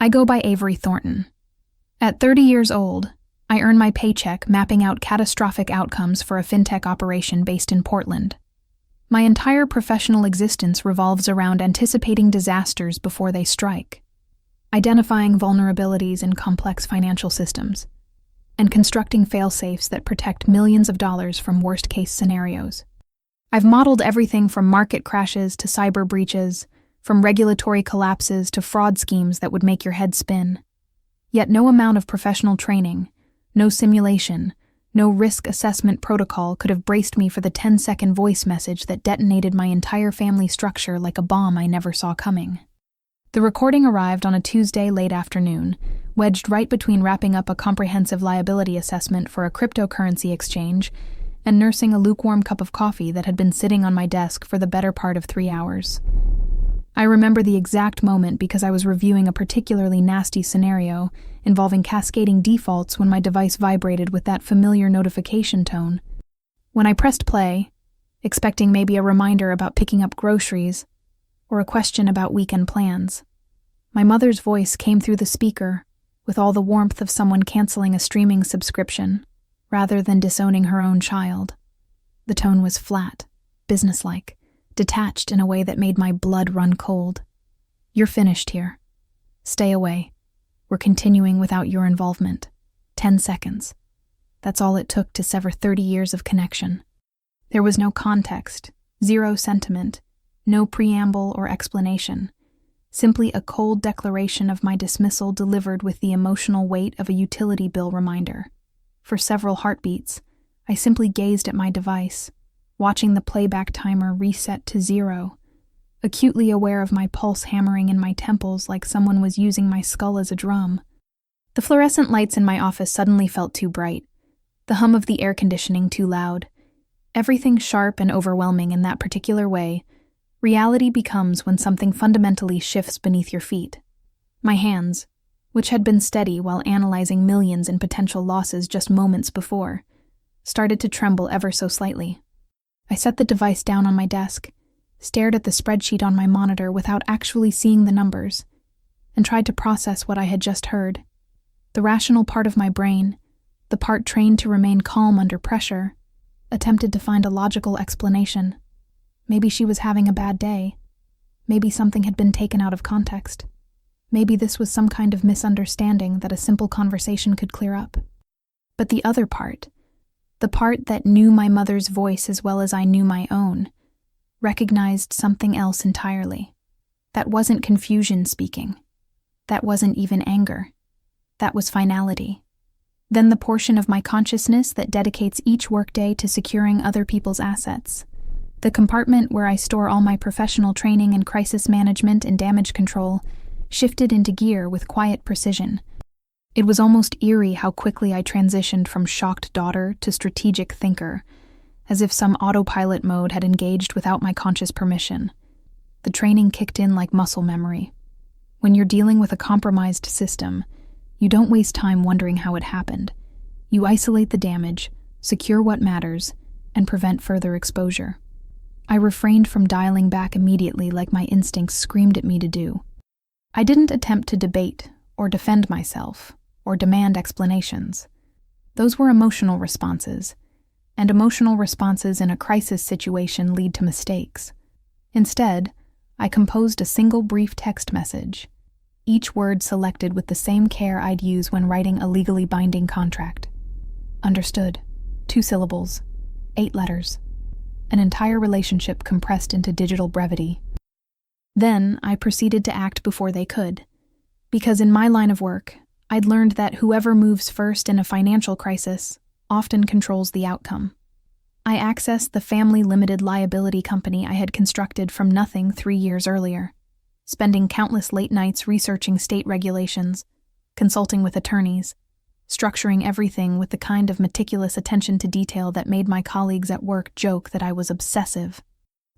I go by Avery Thornton. At 30 years old, I earn my paycheck mapping out catastrophic outcomes for a fintech operation based in Portland. My entire professional existence revolves around anticipating disasters before they strike, identifying vulnerabilities in complex financial systems, and constructing fail-safes that protect millions of dollars from worst-case scenarios. I've modeled everything from market crashes to cyber breaches, from regulatory collapses to fraud schemes that would make your head spin. Yet no amount of professional training, no simulation, no risk assessment protocol could have braced me for the 10-second voice message that detonated my entire family structure like a bomb I never saw coming. The recording arrived on a Tuesday late afternoon, wedged right between wrapping up a comprehensive liability assessment for a cryptocurrency exchange and nursing a lukewarm cup of coffee that had been sitting on my desk for the better part of 3 hours. I remember the exact moment because I was reviewing a particularly nasty scenario involving cascading defaults when my device vibrated with that familiar notification tone. When I pressed play, expecting maybe a reminder about picking up groceries or a question about weekend plans, my mother's voice came through the speaker with all the warmth of someone canceling a streaming subscription rather than disowning her own child. The tone was flat, businesslike, detached in a way that made my blood run cold. "You're finished here. Stay away. We're continuing without your involvement. 10 seconds. That's all it took to sever 30 years of connection. There was no context, zero sentiment, no preamble or explanation. Simply a cold declaration of my dismissal delivered with the emotional weight of a utility bill reminder. For several heartbeats, I simply gazed at my device, watching the playback timer reset to 0, acutely aware of my pulse hammering in my temples like someone was using my skull as a drum. The fluorescent lights in my office suddenly felt too bright, the hum of the air conditioning too loud. Everything sharp and overwhelming in that particular way, reality becomes when something fundamentally shifts beneath your feet. My hands, which had been steady while analyzing millions in potential losses just moments before, started to tremble ever so slightly. I set the device down on my desk, stared at the spreadsheet on my monitor without actually seeing the numbers, and tried to process what I had just heard. The rational part of my brain, the part trained to remain calm under pressure, attempted to find a logical explanation. Maybe she was having a bad day. Maybe something had been taken out of context. Maybe this was some kind of misunderstanding that a simple conversation could clear up. But the other part, the part that knew my mother's voice as well as I knew my own, recognized something else entirely. That wasn't confusion speaking. That wasn't even anger. That was finality. Then the portion of my consciousness that dedicates each workday to securing other people's assets. The compartment where I store all my professional training in crisis management and damage control shifted into gear with quiet precision. It was almost eerie how quickly I transitioned from shocked daughter to strategic thinker, as if some autopilot mode had engaged without my conscious permission. The training kicked in like muscle memory. When you're dealing with a compromised system, you don't waste time wondering how it happened. You isolate the damage, secure what matters, and prevent further exposure. I refrained from dialing back immediately like my instincts screamed at me to do. I didn't attempt to debate or defend myself or demand explanations. Those were emotional responses, and emotional responses in a crisis situation lead to mistakes. Instead, I composed a single brief text message, each word selected with the same care I'd use when writing a legally binding contract. Understood. 2 syllables. 8 letters. An entire relationship compressed into digital brevity. Then I proceeded to act before they could, because in my line of work, I'd learned that whoever moves first in a financial crisis often controls the outcome. I accessed the family limited liability company I had constructed from nothing 3 years earlier, spending countless late nights researching state regulations, consulting with attorneys, structuring everything with the kind of meticulous attention to detail that made my colleagues at work joke that I was obsessive.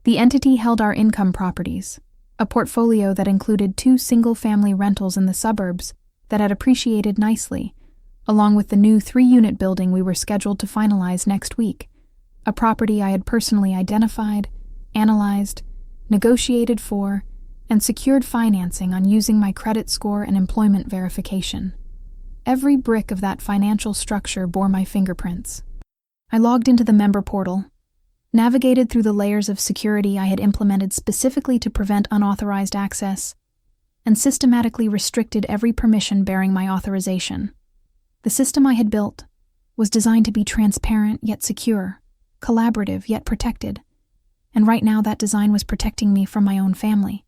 The entity held our income properties, a portfolio that included 2 single-family rentals in the suburbs that had appreciated nicely, along with the new 3-unit building we were scheduled to finalize next week, a property I had personally identified, analyzed, negotiated for, and secured financing on using my credit score and employment verification. Every brick of that financial structure bore my fingerprints. I logged into the member portal, navigated through the layers of security I had implemented specifically to prevent unauthorized access, and systematically restricted every permission bearing my authorization. The system I had built was designed to be transparent yet secure, collaborative yet protected, and right now that design was protecting me from my own family.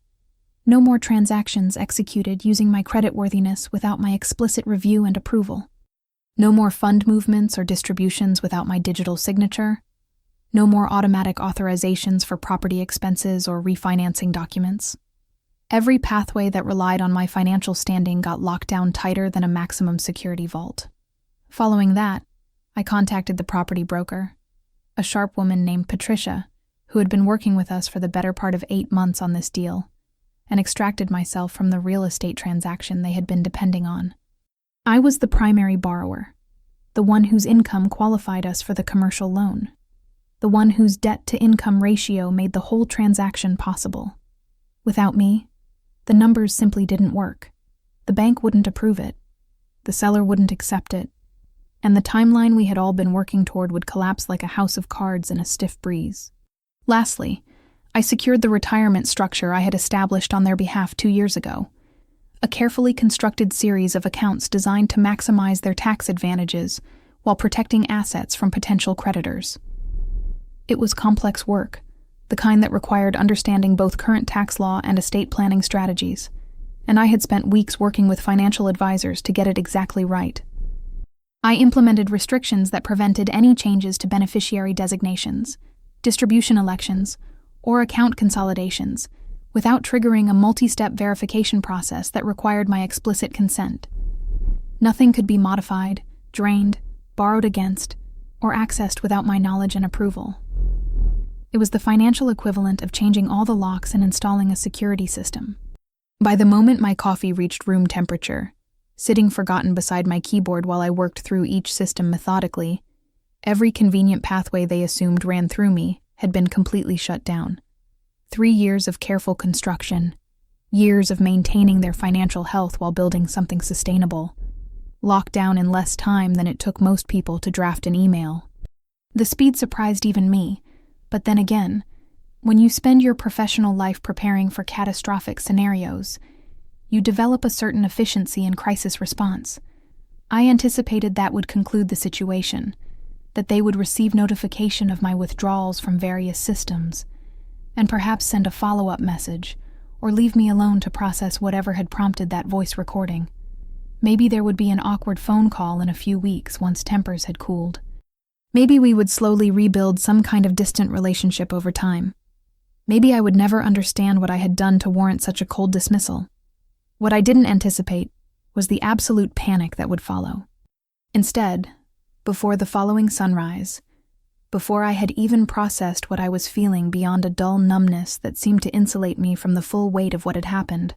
No more transactions executed using my creditworthiness without my explicit review and approval. No more fund movements or distributions without my digital signature. No more automatic authorizations for property expenses or refinancing documents. Every pathway that relied on my financial standing got locked down tighter than a maximum security vault. Following that, I contacted the property broker, a sharp woman named Patricia, who had been working with us for the better part of 8 months on this deal, and extracted myself from the real estate transaction they had been depending on. I was the primary borrower, the one whose income qualified us for the commercial loan, the one whose debt-to-income ratio made the whole transaction possible. Without me, the numbers simply didn't work. The bank wouldn't approve it, the seller wouldn't accept it, and the timeline we had all been working toward would collapse like a house of cards in a stiff breeze. Lastly, I secured the retirement structure I had established on their behalf 2 years ago, a carefully constructed series of accounts designed to maximize their tax advantages while protecting assets from potential creditors. It was complex work, the kind that required understanding both current tax law and estate planning strategies, and I had spent weeks working with financial advisors to get it exactly right. I implemented restrictions that prevented any changes to beneficiary designations, distribution elections, or account consolidations without triggering a multi-step verification process that required my explicit consent. Nothing could be modified, drained, borrowed against, or accessed without my knowledge and approval. It was the financial equivalent of changing all the locks and installing a security system. By the moment my coffee reached room temperature, sitting forgotten beside my keyboard while I worked through each system methodically, every convenient pathway they assumed ran through me had been completely shut down. 3 years of careful construction, years of maintaining their financial health while building something sustainable, locked down in less time than it took most people to draft an email. The speed surprised even me, but then again, when you spend your professional life preparing for catastrophic scenarios, you develop a certain efficiency in crisis response. I anticipated that would conclude the situation, that they would receive notification of my withdrawals from various systems, and perhaps send a follow-up message, or leave me alone to process whatever had prompted that voice recording. Maybe there would be an awkward phone call in a few weeks once tempers had cooled. Maybe we would slowly rebuild some kind of distant relationship over time. Maybe I would never understand what I had done to warrant such a cold dismissal. What I didn't anticipate was the absolute panic that would follow. Instead, before the following sunrise, before I had even processed what I was feeling beyond a dull numbness that seemed to insulate me from the full weight of what had happened,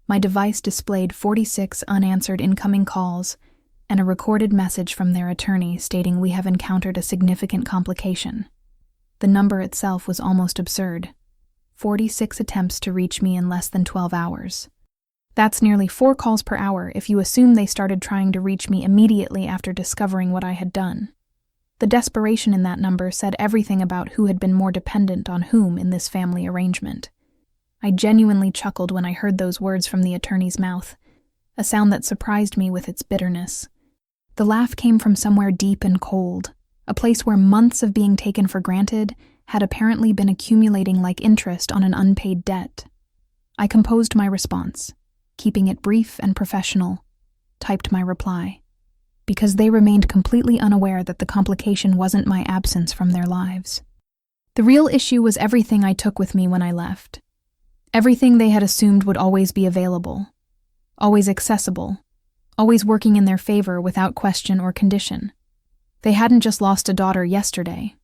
my device displayed 46 unanswered incoming calls and a recorded message from their attorney stating we have encountered a significant complication. The number itself was almost absurd. 46 attempts to reach me in less than 12 hours. That's nearly 4 calls per hour if you assume they started trying to reach me immediately after discovering what I had done. The desperation in that number said everything about who had been more dependent on whom in this family arrangement. I genuinely chuckled when I heard those words from the attorney's mouth, a sound that surprised me with its bitterness. The laugh came from somewhere deep and cold, a place where months of being taken for granted had apparently been accumulating like interest on an unpaid debt. I composed my response, keeping it brief and professional, typed my reply, because they remained completely unaware that the complication wasn't my absence from their lives. The real issue was everything I took with me when I left. Everything they had assumed would always be available, always accessible, always working in their favor without question or condition. They hadn't just lost a daughter yesterday.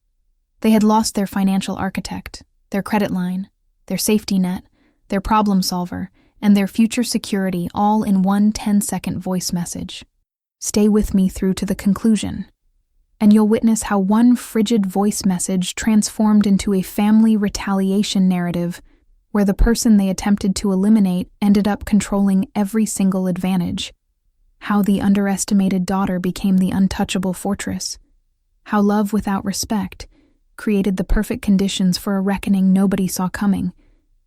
They had lost their financial architect, their credit line, their safety net, their problem solver, and their future security all in one 10-second voice message. Stay with me through to the conclusion, and you'll witness how one frigid voice message transformed into a family retaliation narrative where the person they attempted to eliminate ended up controlling every single advantage. How the underestimated daughter became the untouchable fortress. How love without respect created the perfect conditions for a reckoning nobody saw coming,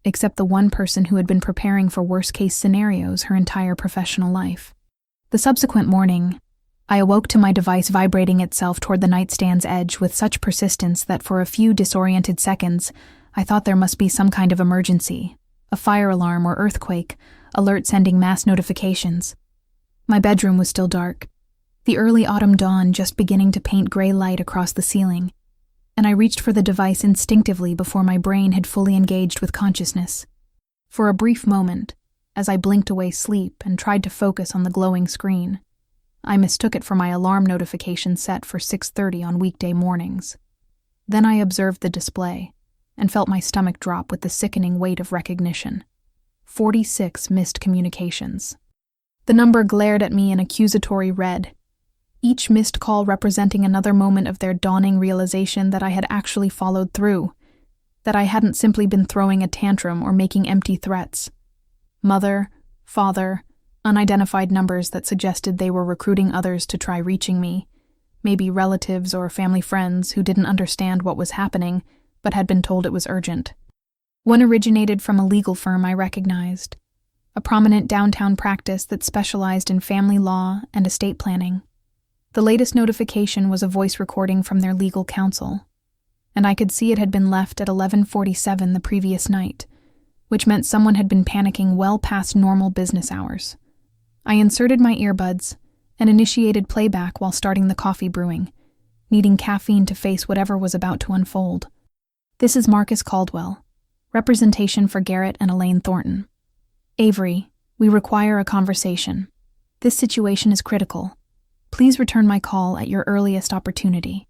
except the one person who had been preparing for worst-case scenarios her entire professional life. The subsequent morning, I awoke to my device vibrating itself toward the nightstand's edge with such persistence that for a few disoriented seconds, I thought there must be some kind of emergency, a fire alarm or earthquake, alert sending mass notifications. My bedroom was still dark, the early autumn dawn just beginning to paint gray light across the ceiling, and I reached for the device instinctively before my brain had fully engaged with consciousness. For a brief moment, as I blinked away sleep and tried to focus on the glowing screen, I mistook it for my alarm notification set for 6:30 on weekday mornings. Then I observed the display and felt my stomach drop with the sickening weight of recognition. 46 missed communications. The number glared at me in accusatory red, each missed call representing another moment of their dawning realization that I had actually followed through, that I hadn't simply been throwing a tantrum or making empty threats. Mother, father, unidentified numbers that suggested they were recruiting others to try reaching me, maybe relatives or family friends who didn't understand what was happening but had been told it was urgent. One originated from a legal firm I recognized, a prominent downtown practice that specialized in family law and estate planning. The latest notification was a voice recording from their legal counsel, and I could see it had been left at 11:47 the previous night, which meant someone had been panicking well past normal business hours. I inserted my earbuds and initiated playback while starting the coffee brewing, needing caffeine to face whatever was about to unfold. This is Marcus Caldwell, representation for Garrett and Elaine Thornton. Avery, we require a conversation. This situation is critical. Please return my call at your earliest opportunity.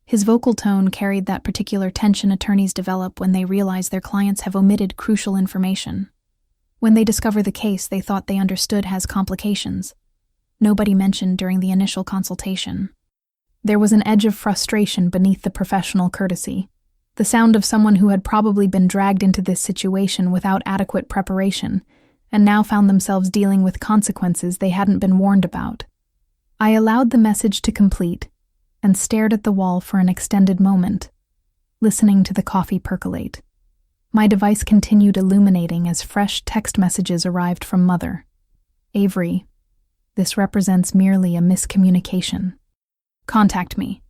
His vocal tone carried that particular tension attorneys develop when they realize their clients have omitted crucial information. When they discover the case they thought they understood has complications, nobody mentioned during the initial consultation. There was an edge of frustration beneath the professional courtesy, the sound of someone who had probably been dragged into this situation without adequate preparation, and now found themselves dealing with consequences they hadn't been warned about. I allowed the message to complete and stared at the wall for an extended moment, listening to the coffee percolate. My device continued illuminating as fresh text messages arrived from Mother. Avery, this represents merely a miscommunication. Contact me.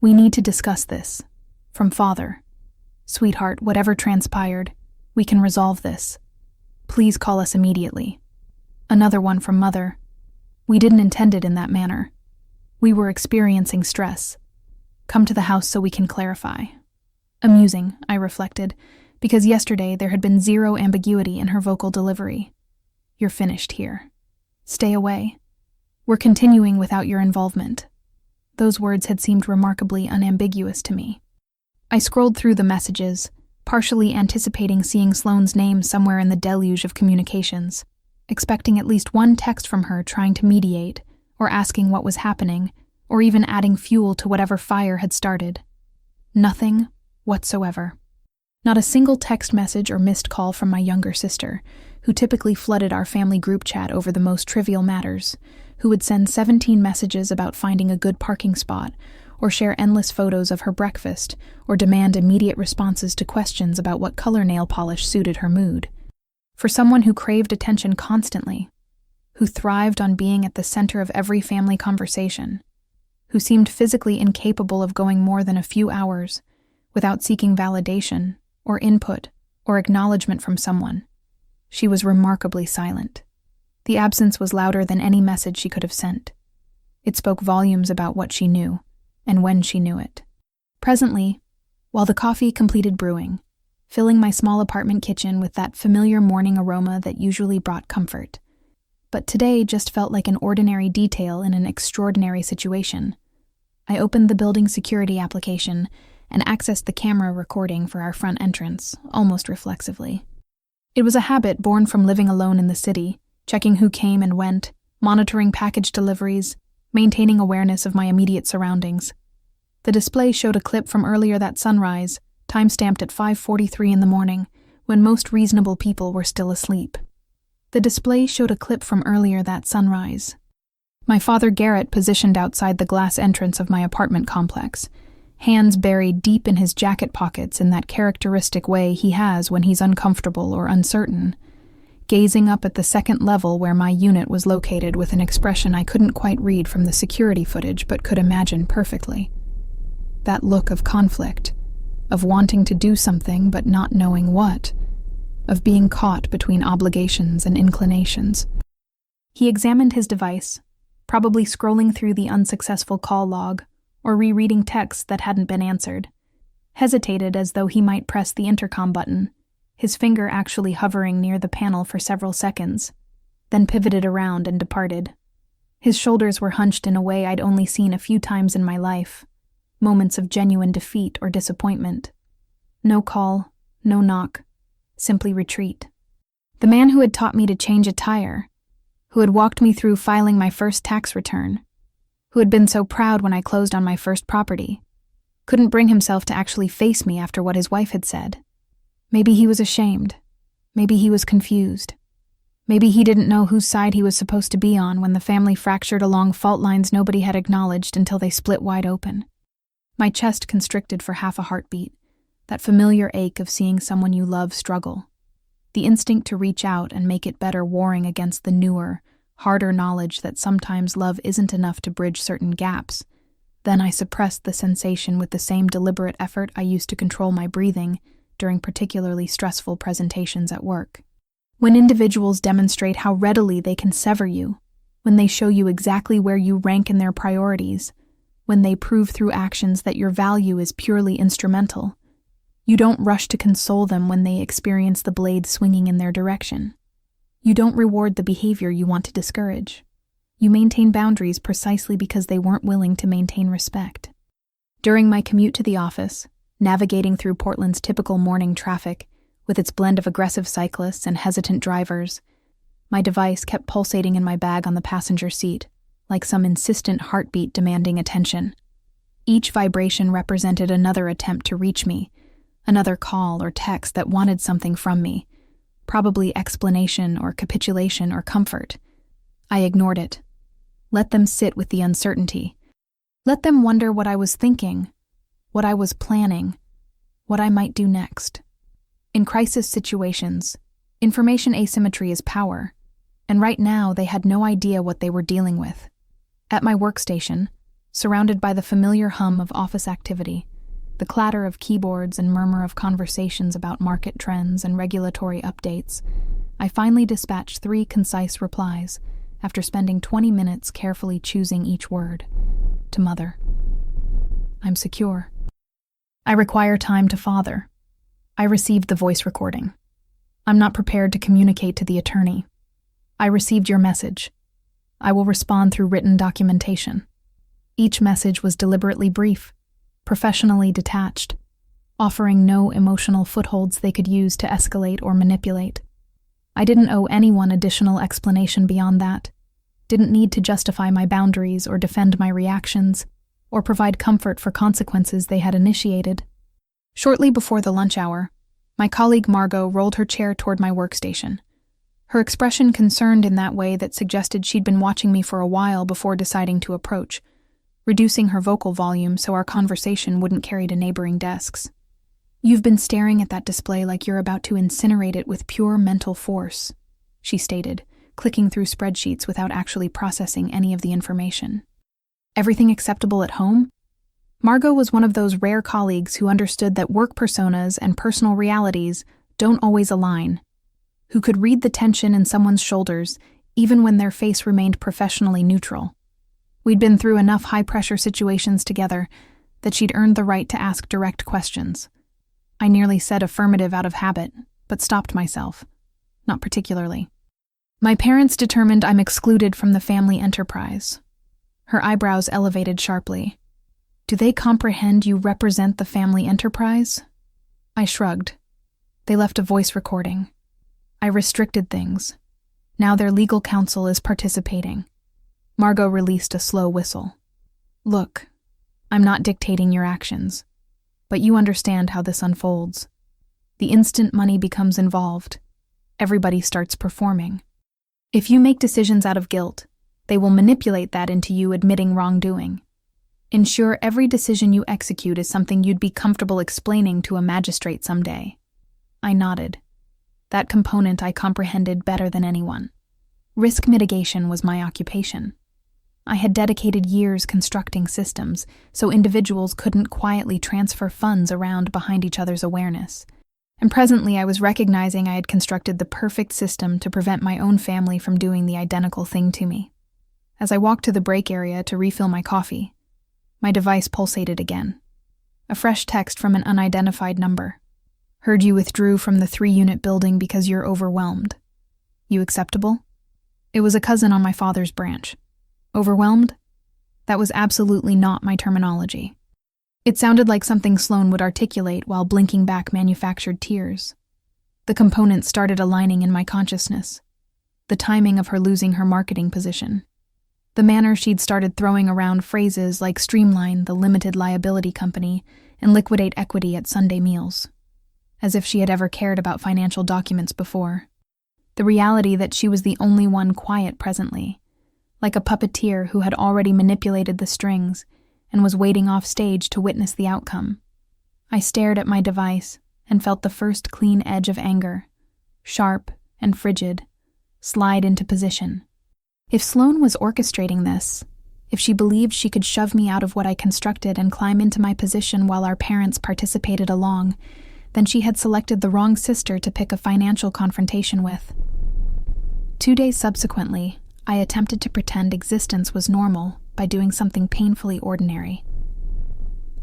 We need to discuss this. From Father. Sweetheart, whatever transpired, we can resolve this. Please call us immediately. Another one from Mother. We didn't intend it in that manner. We were experiencing stress. Come to the house so we can clarify. Amusing, I reflected, because yesterday there had been zero ambiguity in her vocal delivery. You're finished here. Stay away. We're continuing without your involvement. Those words had seemed remarkably unambiguous to me. I scrolled through the messages, partially anticipating seeing Sloane's name somewhere in the deluge of communications, expecting at least one text from her trying to mediate, or asking what was happening, or even adding fuel to whatever fire had started. Nothing whatsoever. Not a single text message or missed call from my younger sister, who typically flooded our family group chat over the most trivial matters, who would send 17 messages about finding a good parking spot, or share endless photos of her breakfast, or demand immediate responses to questions about what color nail polish suited her mood. For someone who craved attention constantly, who thrived on being at the center of every family conversation, who seemed physically incapable of going more than a few hours without seeking validation or input or acknowledgement from someone, she was remarkably silent. The absence was louder than any message she could have sent. It spoke volumes about what she knew, and when she knew it. Presently, while the coffee completed brewing, filling my small apartment kitchen with that familiar morning aroma that usually brought comfort, but today just felt like an ordinary detail in an extraordinary situation, I opened the building security application and accessed the camera recording for our front entrance, almost reflexively. It was a habit born from living alone in the city, checking who came and went, monitoring package deliveries, maintaining awareness of my immediate surroundings. The display showed a clip from earlier that sunrise, time-stamped at 5:43 in the morning, when most reasonable people were still asleep. The display showed a clip from earlier that sunrise. My father Garrett positioned outside the glass entrance of my apartment complex, hands buried deep in his jacket pockets in that characteristic way he has when he's uncomfortable or uncertain, gazing up at the second level where my unit was located with an expression I couldn't quite read from the security footage but could imagine perfectly. That look of conflict, of wanting to do something but not knowing what, of being caught between obligations and inclinations. He examined his device, probably scrolling through the unsuccessful call log or rereading texts that hadn't been answered, hesitated as though he might press the intercom button, his finger actually hovering near the panel for several seconds, then pivoted around and departed. His shoulders were hunched in a way I'd only seen a few times in my life, moments of genuine defeat or disappointment. No call, no knock, simply retreat. The man who had taught me to change a tire, who had walked me through filing my first tax return, who had been so proud when I closed on my first property, couldn't bring himself to actually face me after what his wife had said. Maybe he was ashamed. Maybe he was confused. Maybe he didn't know whose side he was supposed to be on when the family fractured along fault lines nobody had acknowledged until they split wide open. My chest constricted for half a heartbeat, that familiar ache of seeing someone you love struggle. The instinct to reach out and make it better warring against the newer, harder knowledge that sometimes love isn't enough to bridge certain gaps. Then I suppressed the sensation with the same deliberate effort I used to control my breathing during particularly stressful presentations at work. When individuals demonstrate how readily they can sever you, when they show you exactly where you rank in their priorities, when they prove through actions that your value is purely instrumental, you don't rush to console them when they experience the blade swinging in their direction. You don't reward the behavior you want to discourage. You maintain boundaries precisely because they weren't willing to maintain respect. During my commute to the office, navigating through Portland's typical morning traffic, with its blend of aggressive cyclists and hesitant drivers, my device kept pulsating in my bag on the passenger seat, like some insistent heartbeat demanding attention. Each vibration represented another attempt to reach me, another call or text that wanted something from me, probably explanation or capitulation or comfort. I ignored it. Let them sit with the uncertainty. Let them wonder what I was thinking, what I was planning, what I might do next. In crisis situations, information asymmetry is power, and right now they had no idea what they were dealing with. At my workstation, surrounded by the familiar hum of office activity, the clatter of keyboards and murmur of conversations about market trends and regulatory updates, I finally dispatched 3 concise replies after spending 20 minutes carefully choosing each word. To Mother. I'm secure. I require time to father. I received the voice recording. I'm not prepared to communicate to the attorney. I received your message. I will respond through written documentation. Each message was deliberately brief, professionally detached, offering no emotional footholds they could use to escalate or manipulate. I didn't owe anyone additional explanation beyond that, didn't need to justify my boundaries or defend my reactions, or provide comfort for consequences they had initiated. Shortly before the lunch hour, my colleague Margot rolled her chair toward my workstation, her expression concerned in that way that suggested she'd been watching me for a while before deciding to approach, reducing her vocal volume so our conversation wouldn't carry to neighboring desks. You've been staring at that display like you're about to incinerate it with pure mental force, she stated, clicking through spreadsheets without actually processing any of the information. Everything acceptable at home? Margot was one of those rare colleagues who understood that work personas and personal realities don't always align, who could read the tension in someone's shoulders even when their face remained professionally neutral. We'd been through enough high-pressure situations together that she'd earned the right to ask direct questions. I nearly said affirmative out of habit, but stopped myself. Not particularly. My parents determined I'm excluded from the family enterprise. Her eyebrows elevated sharply. Do they comprehend you represent the family enterprise? I shrugged. They left a voice recording. I restricted things. Now their legal counsel is participating. Margot released a slow whistle. Look, I'm not dictating your actions, but you understand how this unfolds. The instant money becomes involved, everybody starts performing. If you make decisions out of guilt, they will manipulate that into you admitting wrongdoing. Ensure every decision you execute is something you'd be comfortable explaining to a magistrate someday. I nodded. That component I comprehended better than anyone. Risk mitigation was my occupation. I had dedicated years constructing systems so individuals couldn't quietly transfer funds around behind each other's awareness. And presently I was recognizing I had constructed the perfect system to prevent my own family from doing the identical thing to me. As I walked to the break area to refill my coffee, my device pulsated again. A fresh text from an unidentified number. Heard you withdrew from the 3-unit building because you're overwhelmed. You acceptable? It was a cousin on my father's branch. Overwhelmed? That was absolutely not my terminology. It sounded like something Sloan would articulate while blinking back manufactured tears. The components started aligning in my consciousness. The timing of her losing her marketing position. The manner she'd started throwing around phrases like streamline the limited liability company and liquidate equity at Sunday meals. As if she had ever cared about financial documents before. The reality that she was the only one quiet presently, like a puppeteer who had already manipulated the strings and was waiting off stage to witness the outcome. I stared at my device and felt the first clean edge of anger, sharp and frigid, slide into position. If Sloan was orchestrating this, if she believed she could shove me out of what I constructed and climb into my position while our parents participated along, then she had selected the wrong sister to pick a financial confrontation with. 2 days subsequently, I attempted to pretend existence was normal by doing something painfully ordinary.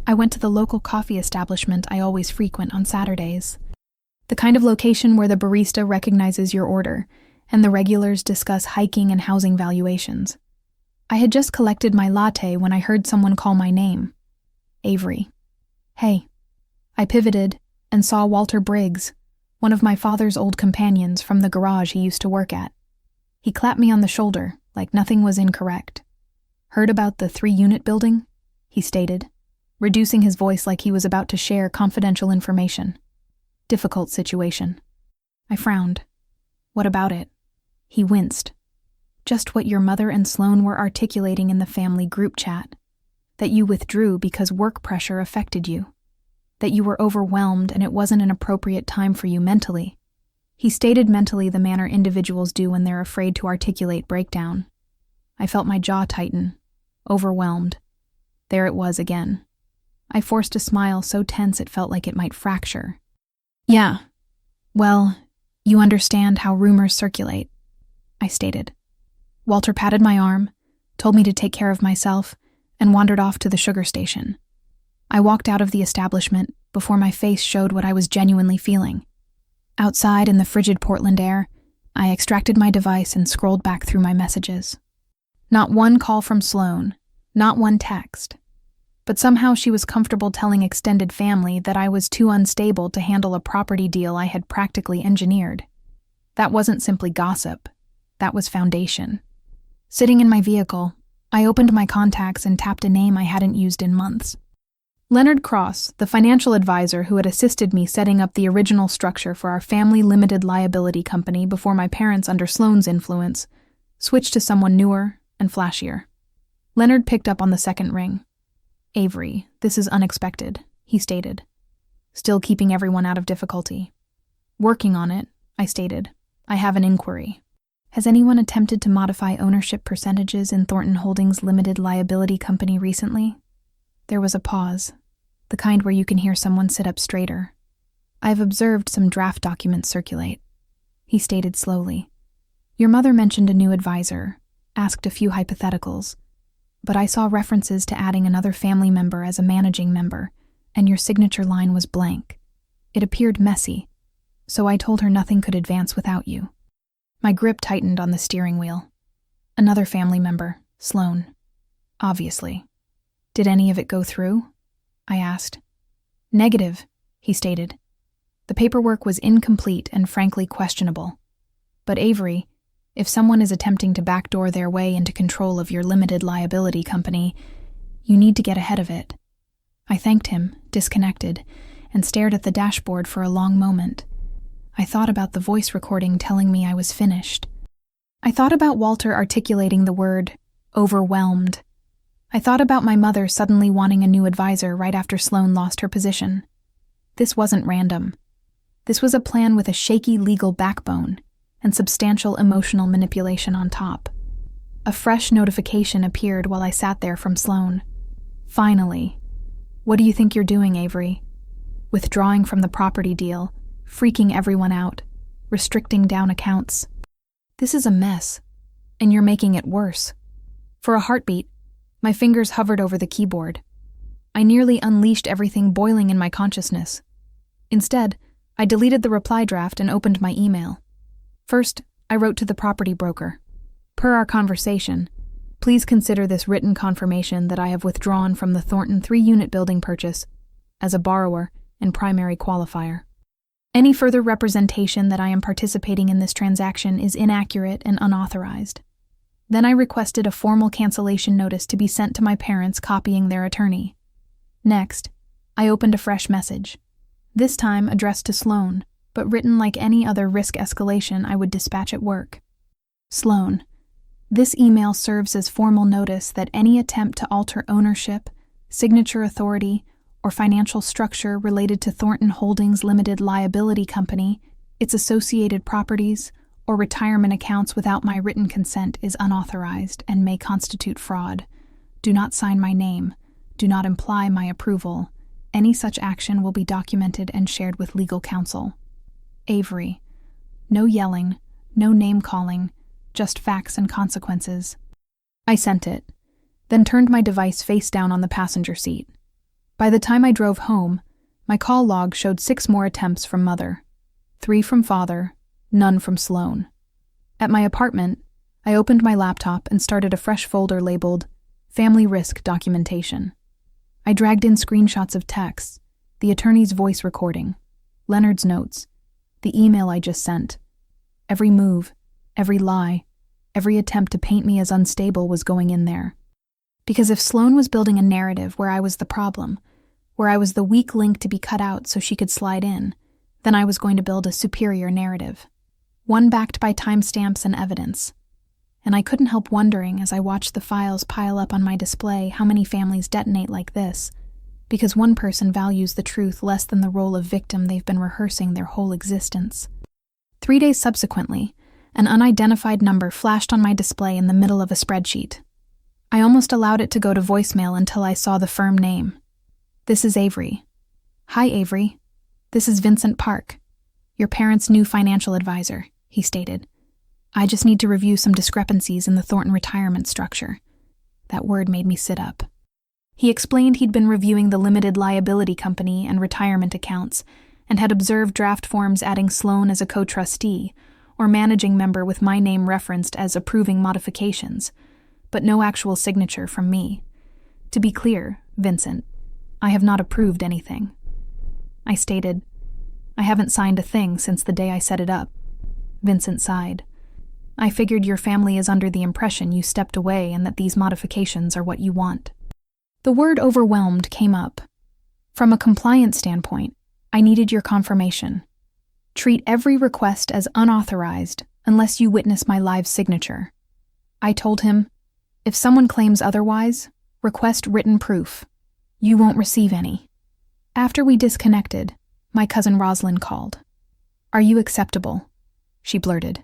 I went to the local coffee establishment I always frequent on Saturdays. The kind of location where the barista recognizes your order and the regulars discuss hiking and housing valuations. I had just collected my latte when I heard someone call my name. Avery. Hey. I pivoted and saw Walter Briggs, one of my father's old companions from the garage he used to work at. He clapped me on the shoulder like nothing was incorrect. Heard about the 3-unit building? He stated, reducing his voice like he was about to share confidential information. Difficult situation. I frowned. What about it? He winced. Just what your mother and Sloan were articulating in the family group chat. That you withdrew because work pressure affected you. That you were overwhelmed and it wasn't an appropriate time for you mentally. He stated mentally the manner individuals do when they're afraid to articulate breakdown. I felt my jaw tighten, overwhelmed. There it was again. I forced a smile so tense it felt like it might fracture. Yeah, well, you understand how rumors circulate, I stated. Walter patted my arm, told me to take care of myself, and wandered off to the sugar station. I walked out of the establishment before my face showed what I was genuinely feeling. Outside in the frigid Portland air, I extracted my device and scrolled back through my messages. Not one call from Sloan, not one text. But somehow she was comfortable telling extended family that I was too unstable to handle a property deal I had practically engineered. That wasn't simply gossip. That was foundation. Sitting in my vehicle, I opened my contacts and tapped a name I hadn't used in months. Leonard Cross, the financial advisor who had assisted me setting up the original structure for our family limited liability company before my parents under Sloan's influence, switched to someone newer and flashier. Leonard picked up on the second ring. Avery, this is unexpected, he stated, still keeping everyone out of difficulty. Working on it, I stated. I have an inquiry. Has anyone attempted to modify ownership percentages in Thornton Holdings Limited Liability Company recently? There was a pause, the kind where you can hear someone sit up straighter. I've observed some draft documents circulate. He stated slowly. Your mother mentioned a new advisor, asked a few hypotheticals, but I saw references to adding another family member as a managing member, and your signature line was blank. It appeared messy, so I told her nothing could advance without you. My grip tightened on the steering wheel. Another family member, Sloan. Obviously. Did any of it go through? I asked. Negative, he stated. The paperwork was incomplete and frankly questionable. But Avery, if someone is attempting to backdoor their way into control of your limited liability company, you need to get ahead of it. I thanked him, disconnected, and stared at the dashboard for a long moment. I thought about the voice recording telling me I was finished. I thought about Walter articulating the word overwhelmed. I thought about my mother suddenly wanting a new advisor right after Sloan lost her position. This wasn't random. This was a plan with a shaky legal backbone and substantial emotional manipulation on top. A fresh notification appeared while I sat there from Sloan. Finally. What do you think you're doing, Avery? Withdrawing from the property deal, freaking everyone out, restricting down accounts. This is a mess, and you're making it worse. For a heartbeat, my fingers hovered over the keyboard. I nearly unleashed everything boiling in my consciousness. Instead, I deleted the reply draft and opened my email. First, I wrote to the property broker. Per our conversation, please consider this written confirmation that I have withdrawn from the Thornton 3-unit building purchase as a borrower and primary qualifier. Any further representation that I am participating in this transaction is inaccurate and unauthorized. Then I requested a formal cancellation notice to be sent to my parents copying their attorney. Next, I opened a fresh message, this time addressed to Sloan, but written like any other risk escalation I would dispatch at work. Sloan, this email serves as formal notice that any attempt to alter ownership, signature authority, or financial structure related to Thornton Holdings Limited Liability Company, its associated properties, or retirement accounts without my written consent is unauthorized and may constitute fraud. Do not sign my name. Do not imply my approval. Any such action will be documented and shared with legal counsel. Avery. No yelling, no name-calling, just facts and consequences. I sent it, then turned my device face down on the passenger seat. By the time I drove home, my call log showed 6 more attempts from Mother, 3 from Father, none from Sloan. At my apartment, I opened my laptop and started a fresh folder labeled Family Risk Documentation. I dragged in screenshots of texts, the attorney's voice recording, Leonard's notes, the email I just sent. Every move, every lie, every attempt to paint me as unstable was going in there. Because if Sloan was building a narrative where I was the problem, where I was the weak link to be cut out so she could slide in, then I was going to build a superior narrative, one backed by timestamps and evidence. And I couldn't help wondering as I watched the files pile up on my display how many families detonate like this, because one person values the truth less than the role of victim they've been rehearsing their whole existence. 3 days subsequently, an unidentified number flashed on my display in the middle of a spreadsheet. I almost allowed it to go to voicemail until I saw the firm name. This is Avery. Hi, Avery. This is Vincent Park, your parents' new financial advisor, he stated. I just need to review some discrepancies in the Thornton retirement structure. That word made me sit up. He explained he'd been reviewing the limited liability company and retirement accounts and had observed draft forms adding Sloan as a co-trustee or managing member with my name referenced as approving modifications, but no actual signature from me. To be clear, Vincent, I have not approved anything. I stated, I haven't signed a thing since the day I set it up. Vincent sighed. I figured your family is under the impression you stepped away and that these modifications are what you want. The word overwhelmed came up. From a compliance standpoint, I needed your confirmation. Treat every request as unauthorized unless you witness my live signature. I told him, if someone claims otherwise, request written proof. You won't receive any. After we disconnected, my cousin Rosalind called. Are you acceptable? She blurted.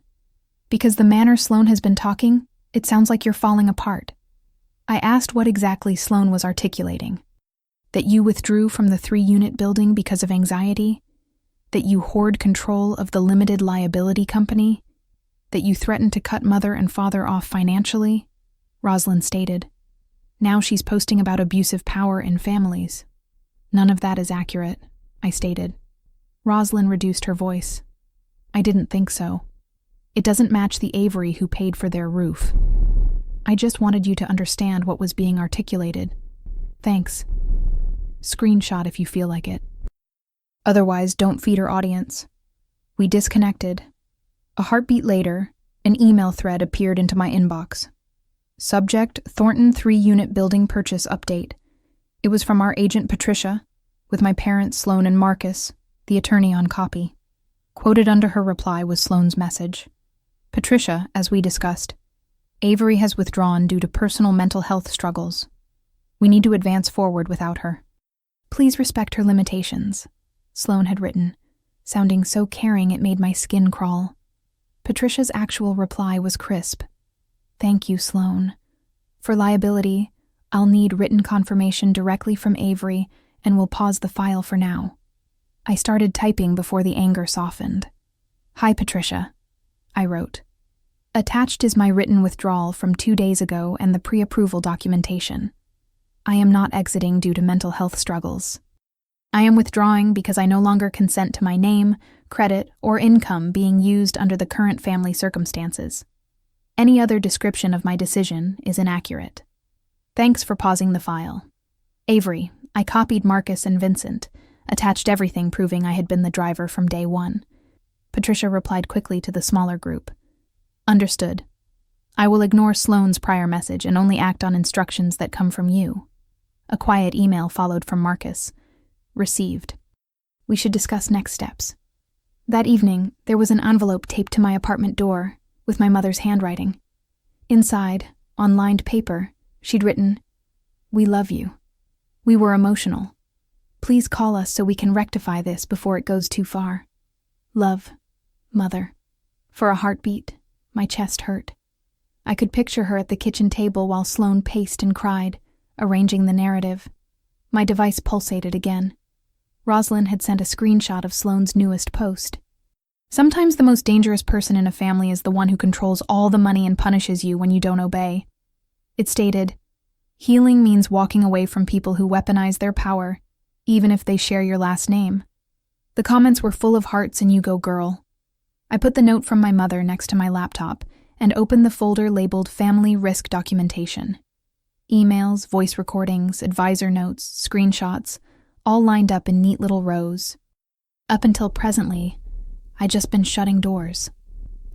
Because the manner Sloan has been talking, it sounds like you're falling apart. I asked what exactly Sloan was articulating. That you withdrew from the 3-unit building because of anxiety? That you hoard control of the limited liability company? That you threatened to cut Mother and Father off financially? Rosalind stated. Now she's posting about abusive power in families. None of that is accurate, I stated. Rosalind reduced her voice. I didn't think so. It doesn't match the Avery who paid for their roof. I just wanted you to understand what was being articulated. Thanks. Screenshot if you feel like it. Otherwise, don't feed her audience. We disconnected. A heartbeat later, an email thread appeared into my inbox. Subject, Thornton 3-unit building purchase update. It was from our agent Patricia. with my parents, Sloan and Marcus, the attorney on copy. Quoted under her reply was Sloan's message. Patricia, as we discussed, Avery has withdrawn due to personal mental health struggles. We need to advance forward without her. Please respect her limitations, Sloan had written, sounding so caring it made my skin crawl. Patricia's actual reply was crisp. Thank you, Sloan. For liability, I'll need written confirmation directly from Avery and will pause the file for now. I started typing before the anger softened. Hi, Patricia, I wrote. Attached is my written withdrawal from 2 days ago and the pre-approval documentation. I am not exiting due to mental health struggles. I am withdrawing because I no longer consent to my name, credit, or income being used under the current family circumstances. Any other description of my decision is inaccurate. Thanks for pausing the file. Avery, I copied Marcus and Vincent, attached everything proving I had been the driver from day one. Patricia replied quickly to the smaller group. Understood. I will ignore Sloan's prior message and only act on instructions that come from you. A quiet email followed from Marcus. Received. We should discuss next steps. That evening, there was an envelope taped to my apartment door with my mother's handwriting. Inside, on lined paper, she'd written, "We love you." We were emotional. Please call us so we can rectify this before it goes too far. Love, Mother. For a heartbeat, my chest hurt. I could picture her at the kitchen table while Sloan paced and cried, arranging the narrative. My device pulsated again. Rosalind had sent a screenshot of Sloan's newest post. Sometimes the most dangerous person in a family is the one who controls all the money and punishes you when you don't obey. It stated, "Healing means walking away from people who weaponize their power, even if they share your last name." The comments were full of hearts and "You go girl." I put the note from my mother next to my laptop and opened the folder labeled Family Risk Documentation. Emails, voice recordings, advisor notes, screenshots, all lined up in neat little rows. Up until presently, I'd just been shutting doors.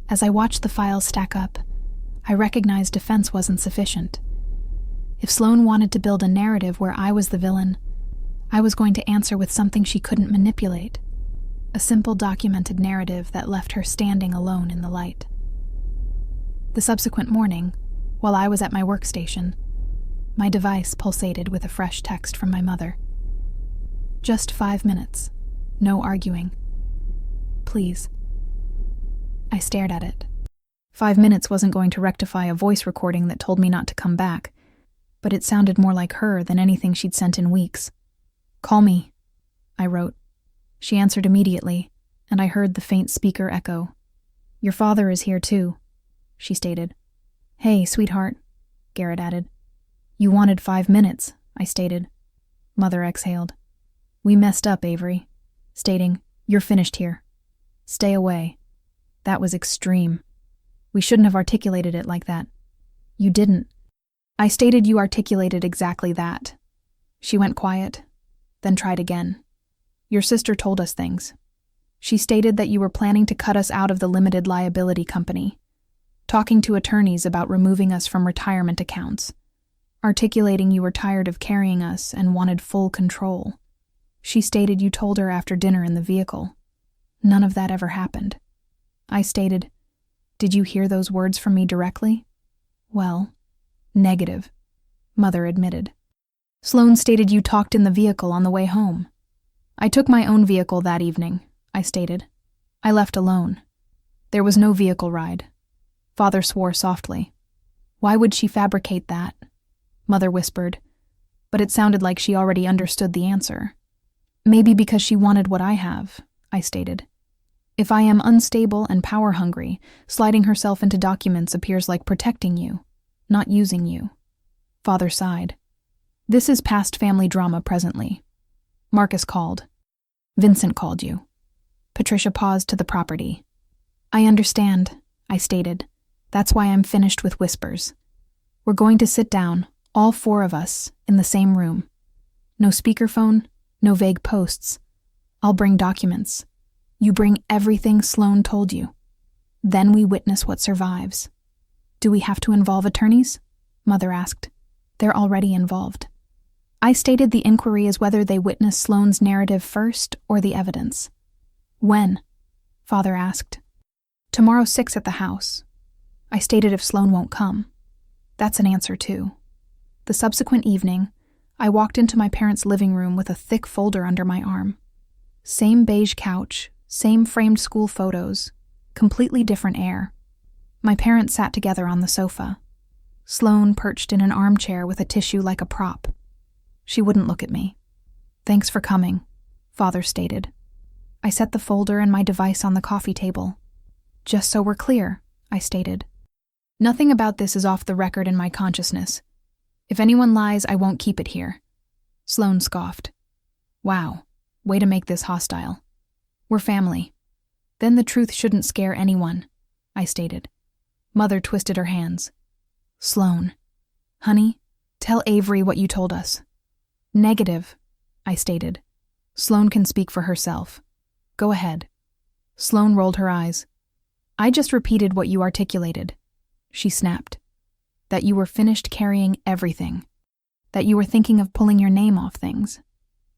As I watched the files stack up, I recognized defense wasn't sufficient. If Sloan wanted to build a narrative where I was the villain, I was going to answer with something she couldn't manipulate. A simple documented narrative that left her standing alone in the light. The subsequent morning, while I was at my workstation, my device pulsated with a fresh text from my mother. Just 5 minutes. No arguing. Please. I stared at it. 5 minutes wasn't going to rectify a voice recording that told me not to come back, but it sounded more like her than anything she'd sent in weeks. Call me, I wrote. She answered immediately, and I heard the faint speaker echo. Your father is here too, she stated. Hey, sweetheart, Garrett added. You wanted 5 minutes, I stated. Mother exhaled. We messed up, Avery, stating, You're finished here. Stay away. That was extreme. We shouldn't have articulated it like that. You didn't. I stated you articulated exactly that. She went quiet, then tried again. Your sister told us things. She stated that you were planning to cut us out of the limited liability company, talking to attorneys about removing us from retirement accounts, articulating you were tired of carrying us and wanted full control. She stated you told her after dinner in the vehicle. None of that ever happened. I stated, Did you hear those words from me directly? Well, negative, Mother admitted. Sloan stated you talked in the vehicle on the way home. I took my own vehicle that evening, I stated. I left alone. There was no vehicle ride. Father swore softly. Why would she fabricate that? Mother whispered, but it sounded like she already understood the answer. Maybe because she wanted what I have, I stated. If I am unstable and power-hungry, sliding herself into documents appears like protecting you, not using you. Father sighed. This is past family drama presently. Marcus called. Vincent called you. Patricia paused to the property. I understand, I stated. That's why I'm finished with whispers. We're going to sit down, all 4 of us, in the same room. No speakerphone, no vague posts. I'll bring documents. You bring everything Sloan told you. Then we witness what survives. Do we have to involve attorneys? Mother asked. They're already involved. I stated the inquiry is whether they witnessed Sloane's narrative first or the evidence. When? Father asked. Tomorrow 6 at the house. I stated if Sloane won't come. That's an answer too. The subsequent evening, I walked into my parents' living room with a thick folder under my arm. Same beige couch, same framed school photos, completely different air. My parents sat together on the sofa. Sloane perched in an armchair with a tissue like a prop. She wouldn't look at me. Thanks for coming, Father stated. I set the folder and my device on the coffee table. Just so we're clear, I stated. Nothing about this is off the record in my consciousness. If anyone lies, I won't keep it here. Sloane scoffed. Wow, way to make this hostile. We're family. Then the truth shouldn't scare anyone, I stated. Mother twisted her hands. Sloane. Honey, tell Avery what you told us. Negative, I stated. Sloane can speak for herself. Go ahead. Sloane rolled her eyes. I just repeated what you articulated. She snapped. That you were finished carrying everything. That you were thinking of pulling your name off things.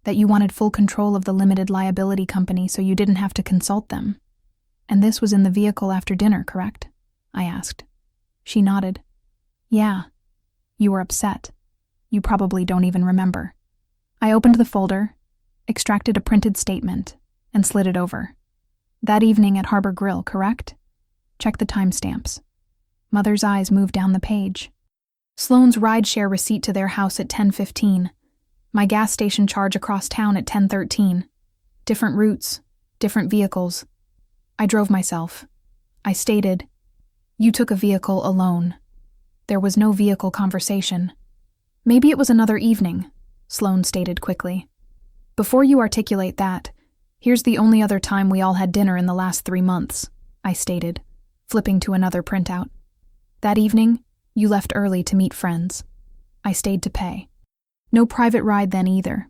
That you wanted full control of the limited liability company so you didn't have to consult them. And this was in the vehicle after dinner, correct? I asked. She nodded. Yeah. You were upset. You probably don't even remember. I opened the folder, extracted a printed statement, and slid it over. That evening at Harbor Grill, correct? Check the timestamps. Mother's eyes moved down the page. Sloane's rideshare receipt to their house at 10:15. My gas station charge across town at 10:13. Different routes, different vehicles. I drove myself. I stated, you took a vehicle alone. There was no vehicle conversation. Maybe it was another evening, Sloane stated quickly. Before you articulate that, here's the only other time we all had dinner in the last 3 months, I stated, flipping to another printout. That evening, you left early to meet friends. I stayed to pay. No private ride then either.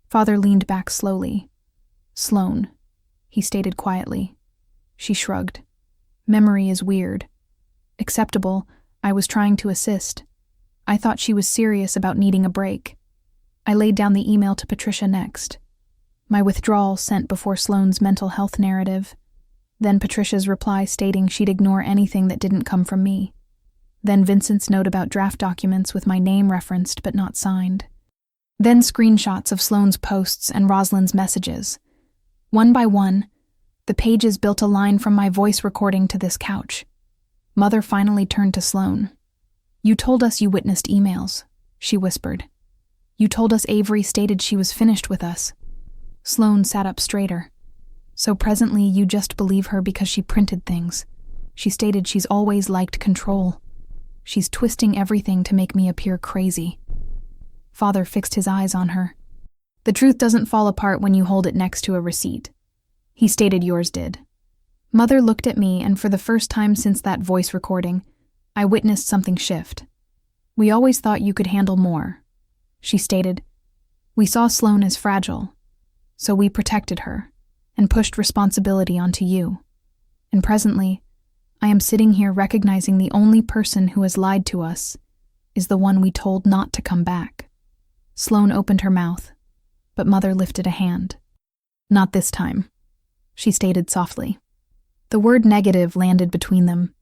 Father leaned back slowly. Sloane, he stated quietly. She shrugged. Memory is weird. Acceptable, I was trying to assist. I thought she was serious about needing a break. I laid down the email to Patricia next. My withdrawal sent before Sloane's mental health narrative. Then Patricia's reply stating she'd ignore anything that didn't come from me. Then Vincent's note about draft documents with my name referenced but not signed. Then screenshots of Sloane's posts and Rosalind's messages. One by one, the pages built a line from my voice recording to this couch. Mother finally turned to Sloane. You told us you witnessed emails, she whispered. You told us Avery stated she was finished with us. Sloane sat up straighter. So presently you just believe her because she printed things. She stated she's always liked control. She's twisting everything to make me appear crazy. Father fixed his eyes on her. The truth doesn't fall apart when you hold it next to a receipt. He stated yours did. Mother looked at me, and for the first time since that voice recording, I witnessed something shift. We always thought you could handle more. She stated, we saw Sloane as fragile, so we protected her and pushed responsibility onto you. And presently, I am sitting here recognizing the only person who has lied to us is the one we told not to come back. Sloane opened her mouth, but Mother lifted a hand. Not this time, she stated softly. The word negative landed between them,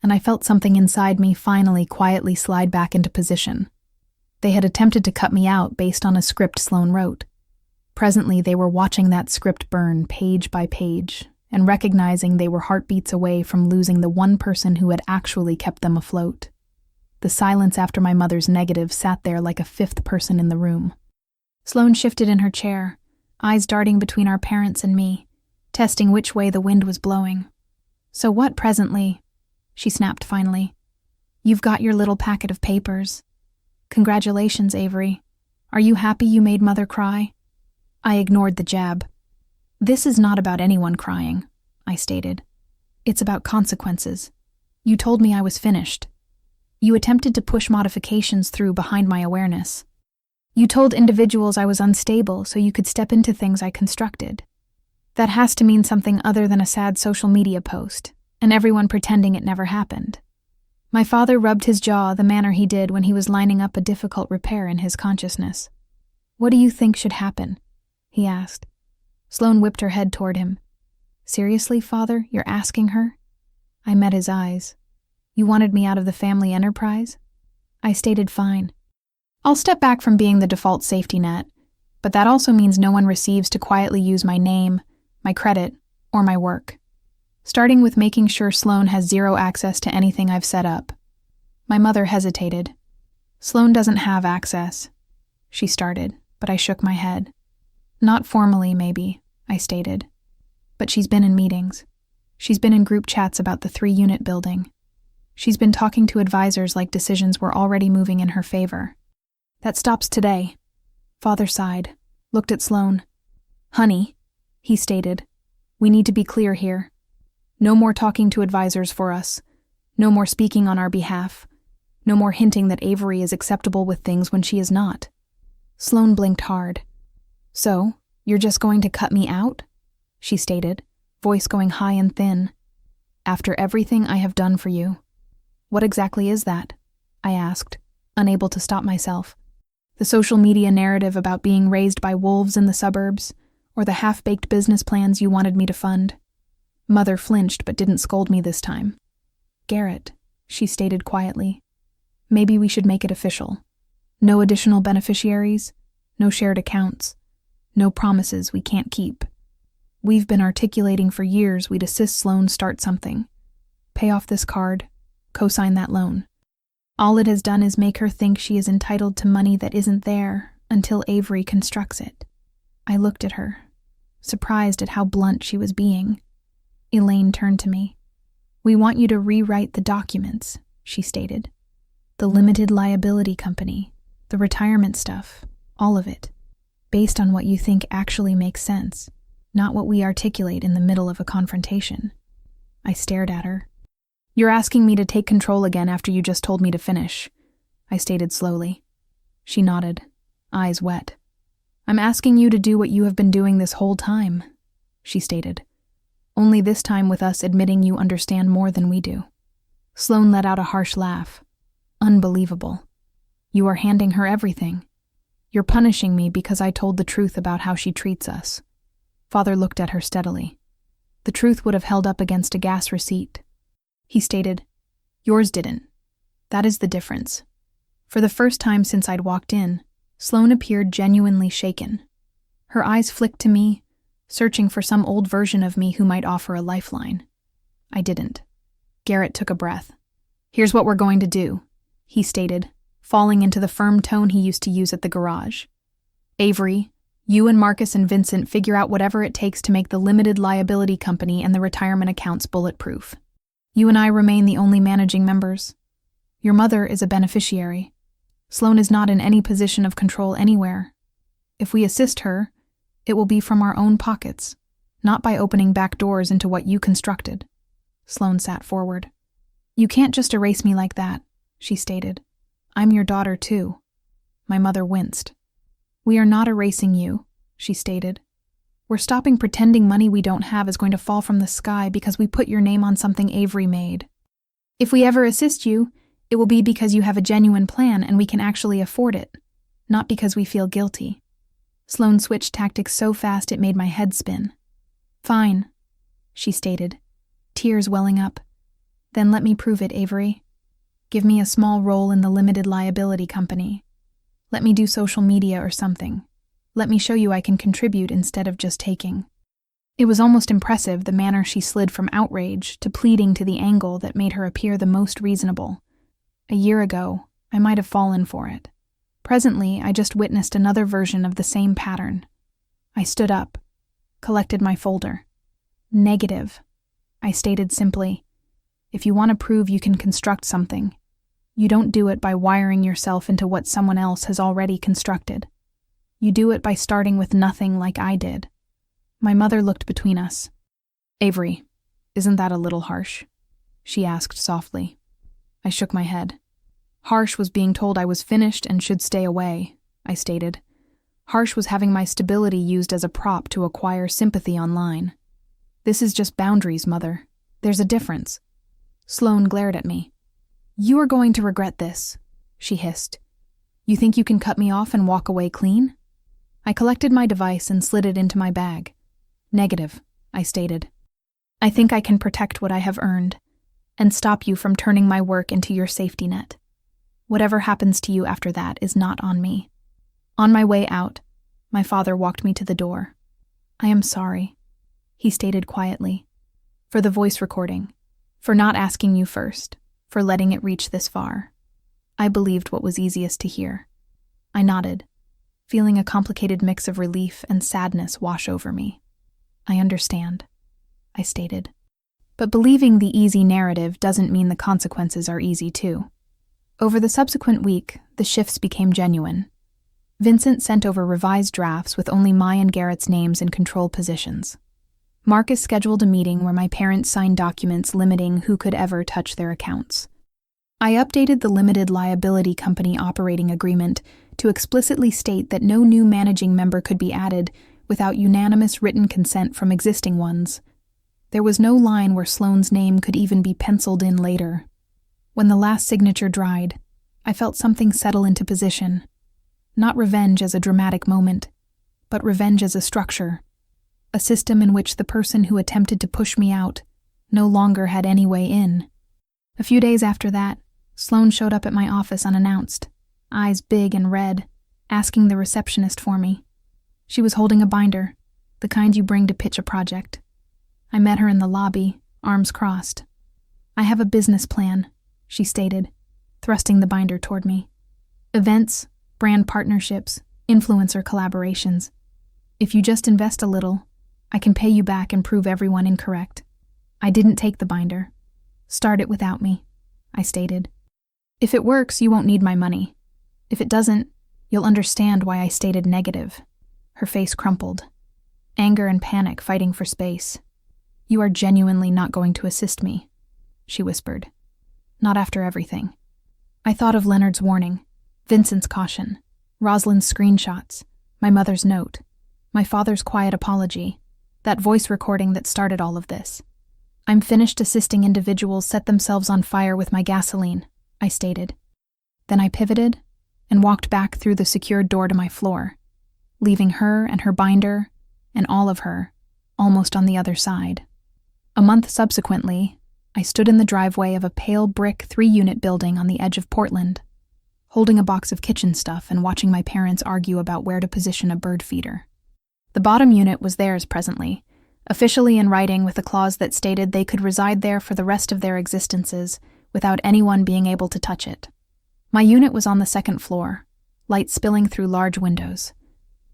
and I felt something inside me finally quietly slide back into position. They had attempted to cut me out based on a script Sloane wrote. Presently, they were watching that script burn page by page and recognizing they were heartbeats away from losing the one person who had actually kept them afloat. The silence after my mother's negative sat there like a fifth person in the room. Sloane shifted in her chair, eyes darting between our parents and me, testing which way the wind was blowing. So what presently? She snapped finally. You've got your little packet of papers. Congratulations, Avery. Are you happy you made Mother cry? I ignored the jab. This is not about anyone crying, I stated. It's about consequences. You told me I was finished. You attempted to push modifications through behind my awareness. You told individuals I was unstable so you could step into things I constructed. That has to mean something other than a sad social media post, and everyone pretending it never happened. My father rubbed his jaw the manner he did when he was lining up a difficult repair in his consciousness. What do you think should happen? He asked. Sloane whipped her head toward him. Seriously, Father, you're asking her? I met his eyes. You wanted me out of the family enterprise? I stated fine. I'll step back from being the default safety net, but that also means no one receives to quietly use my name, my credit, or my work. Starting with making sure Sloane has zero access to anything I've set up. My mother hesitated. Sloane doesn't have access, she started, but I shook my head. Not formally, maybe, I stated. But she's been in meetings. She's been in group chats about the 3-unit building. She's been talking to advisors like decisions were already moving in her favor. That stops today. Father sighed, looked at Sloane. Honey, he stated, we need to be clear here. No more talking to advisors for us. No more speaking on our behalf. No more hinting that Avery is acceptable with things when she is not. Sloane blinked hard. So, you're just going to cut me out? She stated, voice going high and thin. After everything I have done for you. What exactly is that? I asked, unable to stop myself. The social media narrative about being raised by wolves in the suburbs, or the half-baked business plans you wanted me to fund? Mother flinched but didn't scold me this time. Garrett, she stated quietly. Maybe we should make it official. No additional beneficiaries, no shared accounts, no promises we can't keep. We've been articulating for years we'd assist Sloane start something. Pay off this card, co-sign that loan. All it has done is make her think she is entitled to money that isn't there until Avery constructs it. I looked at her, surprised at how blunt she was being. Elaine turned to me. We want you to rewrite the documents, she stated. The limited liability company, the retirement stuff, all of it, based on what you think actually makes sense, not what we articulate in the middle of a confrontation. I stared at her. You're asking me to take control again after you just told me to finish, I stated slowly. She nodded, eyes wet. I'm asking you to do what you have been doing this whole time, she stated. Only this time with us admitting you understand more than we do. Sloane let out a harsh laugh. Unbelievable. You are handing her everything. You're punishing me because I told the truth about how she treats us. Father looked at her steadily. The truth would have held up against a gas receipt. He stated, Yours didn't. That is the difference. For the first time since I'd walked in, Sloane appeared genuinely shaken. Her eyes flicked to me, searching for some old version of me who might offer a lifeline. I didn't. Garrett took a breath. Here's what we're going to do, he stated, falling into the firm tone he used to use at the garage. Avery, you and Marcus and Vincent figure out whatever it takes to make the limited liability company and the retirement accounts bulletproof. You and I remain the only managing members. Your mother is a beneficiary. Sloane is not in any position of control anywhere. If we assist her, it will be from our own pockets, not by opening back doors into what you constructed. Sloane sat forward. You can't just erase me like that, she stated. I'm your daughter too. My mother winced. We are not erasing you, she stated. We're stopping pretending money we don't have is going to fall from the sky because we put your name on something Avery made. If we ever assist you, it will be because you have a genuine plan and we can actually afford it, not because we feel guilty. Sloane switched tactics so fast it made my head spin. Fine, she stated, tears welling up. Then let me prove it, Avery. Give me a small role in the limited liability company. Let me do social media or something. Let me show you I can contribute instead of just taking. It was almost impressive the manner she slid from outrage to pleading to the angle that made her appear the most reasonable. A year ago, I might have fallen for it. Presently, I just witnessed another version of the same pattern. I stood up, collected my folder. Negative. I stated simply, if you want to prove you can construct something, you don't do it by wiring yourself into what someone else has already constructed. You do it by starting with nothing like I did. My mother looked between us. Avery, isn't that a little harsh? She asked softly. I shook my head. Harsh was being told I was finished and should stay away, I stated. Harsh was having my stability used as a prop to acquire sympathy online. This is just boundaries, Mother. There's a difference. Sloane glared at me. You are going to regret this, she hissed. You think you can cut me off and walk away clean? I collected my device and slid it into my bag. Negative, I stated. I think I can protect what I have earned and stop you from turning my work into your safety net. Whatever happens to you after that is not on me. On my way out, my father walked me to the door. I am sorry, he stated quietly, for the voice recording, for not asking you first, for letting it reach this far. I believed what was easiest to hear. I nodded, feeling a complicated mix of relief and sadness wash over me. I understand, I stated. But believing the easy narrative doesn't mean the consequences are easy too. Over the subsequent week, the shifts became genuine. Vincent sent over revised drafts with only my and Garrett's names in control positions. Marcus scheduled a meeting where my parents signed documents limiting who could ever touch their accounts. I updated the limited liability company operating agreement to explicitly state that no new managing member could be added without unanimous written consent from existing ones. There was no line where Sloane's name could even be penciled in later. When the last signature dried, I felt something settle into position. Not revenge as a dramatic moment, but revenge as a structure. A system in which the person who attempted to push me out no longer had any way in. A few days after that, Sloane showed up at my office unannounced, eyes big and red, asking the receptionist for me. She was holding a binder, the kind you bring to pitch a project. I met her in the lobby, arms crossed. I have a business plan, she stated, thrusting the binder toward me. Events, brand partnerships, influencer collaborations. If you just invest a little, I can pay you back and prove everyone incorrect. I didn't take the binder. Start it without me, I stated. If it works, you won't need my money. If it doesn't, you'll understand why I stated negative. Her face crumpled. Anger and panic fighting for space. You are genuinely not going to assist me, she whispered. Not after everything. I thought of Leonard's warning, Vincent's caution, Rosalind's screenshots, my mother's note, my father's quiet apology, that voice recording that started all of this. I'm finished assisting individuals set themselves on fire with my gasoline, I stated. Then I pivoted and walked back through the secured door to my floor, leaving her and her binder, and all of her, almost on the other side. A month subsequently, I stood in the driveway of a pale brick 3-unit building on the edge of Portland, holding a box of kitchen stuff and watching my parents argue about where to position a bird feeder. The bottom unit was theirs presently, officially in writing with a clause that stated they could reside there for the rest of their existences without anyone being able to touch it. My unit was on the second floor, light spilling through large windows.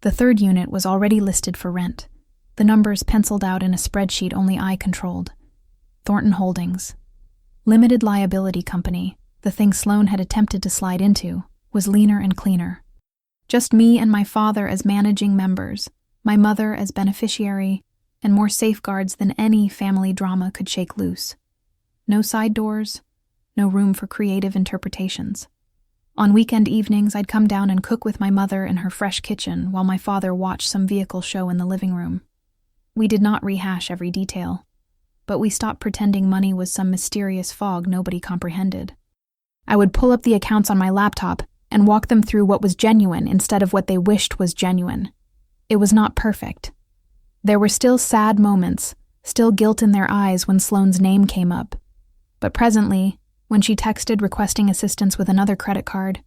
The third unit was already listed for rent, the numbers penciled out in a spreadsheet only I controlled. Thornton Holdings. Limited liability company, the thing Sloane had attempted to slide into, was leaner and cleaner. Just me and my father as managing members, my mother as beneficiary, and more safeguards than any family drama could shake loose. No side doors, no room for creative interpretations. On weekend evenings, I'd come down and cook with my mother in her fresh kitchen while my father watched some vehicle show in the living room. We did not rehash every detail, but we stopped pretending money was some mysterious fog nobody comprehended. I would pull up the accounts on my laptop and walk them through what was genuine instead of what they wished was genuine. It was not perfect. There were still sad moments, still guilt in their eyes when Sloane's name came up. But presently, when she texted requesting assistance with another credit card,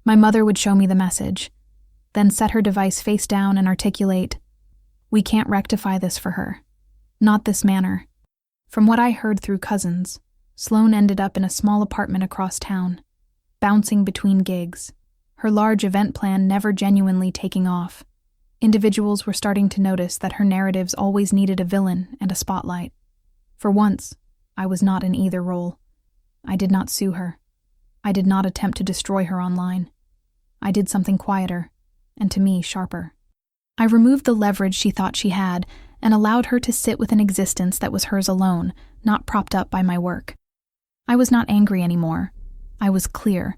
my mother would show me the message, then set her device face down and articulate, "We can't rectify this for her. Not this manner." From what I heard through cousins, Sloane ended up in a small apartment across town, bouncing between gigs, her large event plan never genuinely taking off. Individuals were starting to notice that her narratives always needed a villain and a spotlight. For once, I was not in either role. I did not sue her. I did not attempt to destroy her online. I did something quieter, and to me, sharper. I removed the leverage she thought she had and allowed her to sit with an existence that was hers alone, not propped up by my work. I was not angry anymore. I was clear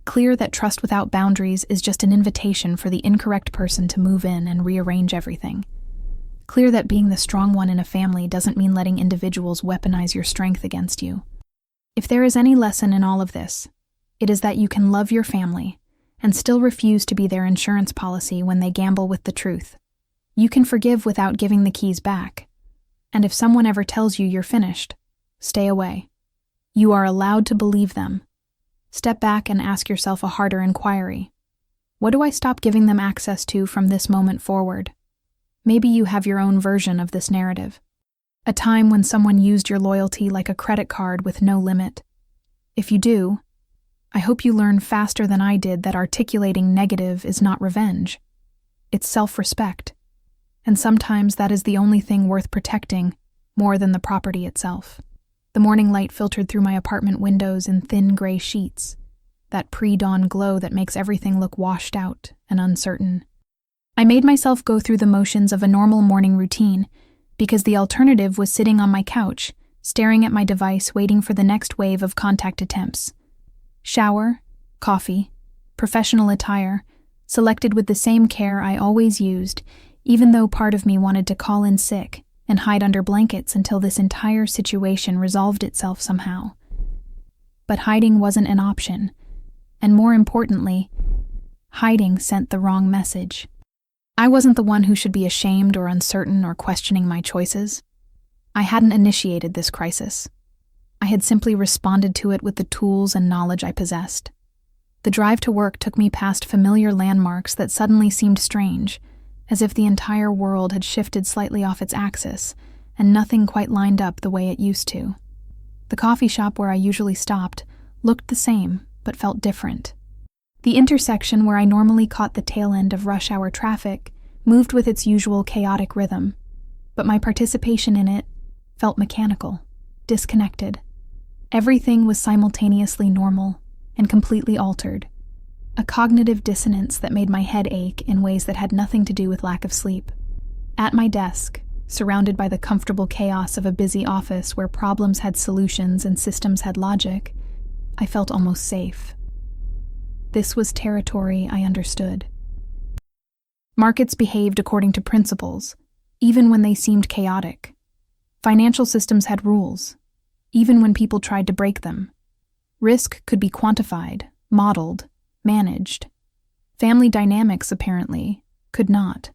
that trust without boundaries is just an invitation for the incorrect person to move in and rearrange everything. Clear that being the strong one in a family doesn't mean letting individuals weaponize your strength against you. If there is any lesson in all of this, it is that you can love your family and still refuse to be their insurance policy when they gamble with the truth. You can forgive without giving the keys back. And if someone ever tells you you're finished, stay away. You are allowed to believe them. Step back and ask yourself a harder inquiry. What do I stop giving them access to from this moment forward? Maybe you have your own version of this narrative. A time when someone used your loyalty like a credit card with no limit. If you do, I hope you learn faster than I did that articulating negative is not revenge. It's self-respect. And sometimes that is the only thing worth protecting, more than the property itself. The morning light filtered through my apartment windows in thin gray sheets, that pre-dawn glow that makes everything look washed out and uncertain. I made myself go through the motions of a normal morning routine, because the alternative was sitting on my couch, staring at my device waiting for the next wave of contact attempts. Shower, coffee, professional attire, selected with the same care I always used, even though part of me wanted to call in sick and hide under blankets until this entire situation resolved itself somehow. But hiding wasn't an option, and more importantly, hiding sent the wrong message. I wasn't the one who should be ashamed or uncertain or questioning my choices. I hadn't initiated this crisis. I had simply responded to it with the tools and knowledge I possessed. The drive to work took me past familiar landmarks that suddenly seemed strange, as if the entire world had shifted slightly off its axis, and nothing quite lined up the way it used to. The coffee shop where I usually stopped looked the same, but felt different. The intersection where I normally caught the tail end of rush hour traffic moved with its usual chaotic rhythm, but my participation in it felt mechanical, disconnected. Everything was simultaneously normal and completely altered, a cognitive dissonance that made my head ache in ways that had nothing to do with lack of sleep. At my desk, surrounded by the comfortable chaos of a busy office where problems had solutions and systems had logic, I felt almost safe. This was territory I understood. Markets behaved according to principles, even when they seemed chaotic. Financial systems had rules, even when people tried to break them. Risk could be quantified, modeled, managed. Family dynamics, apparently, could not.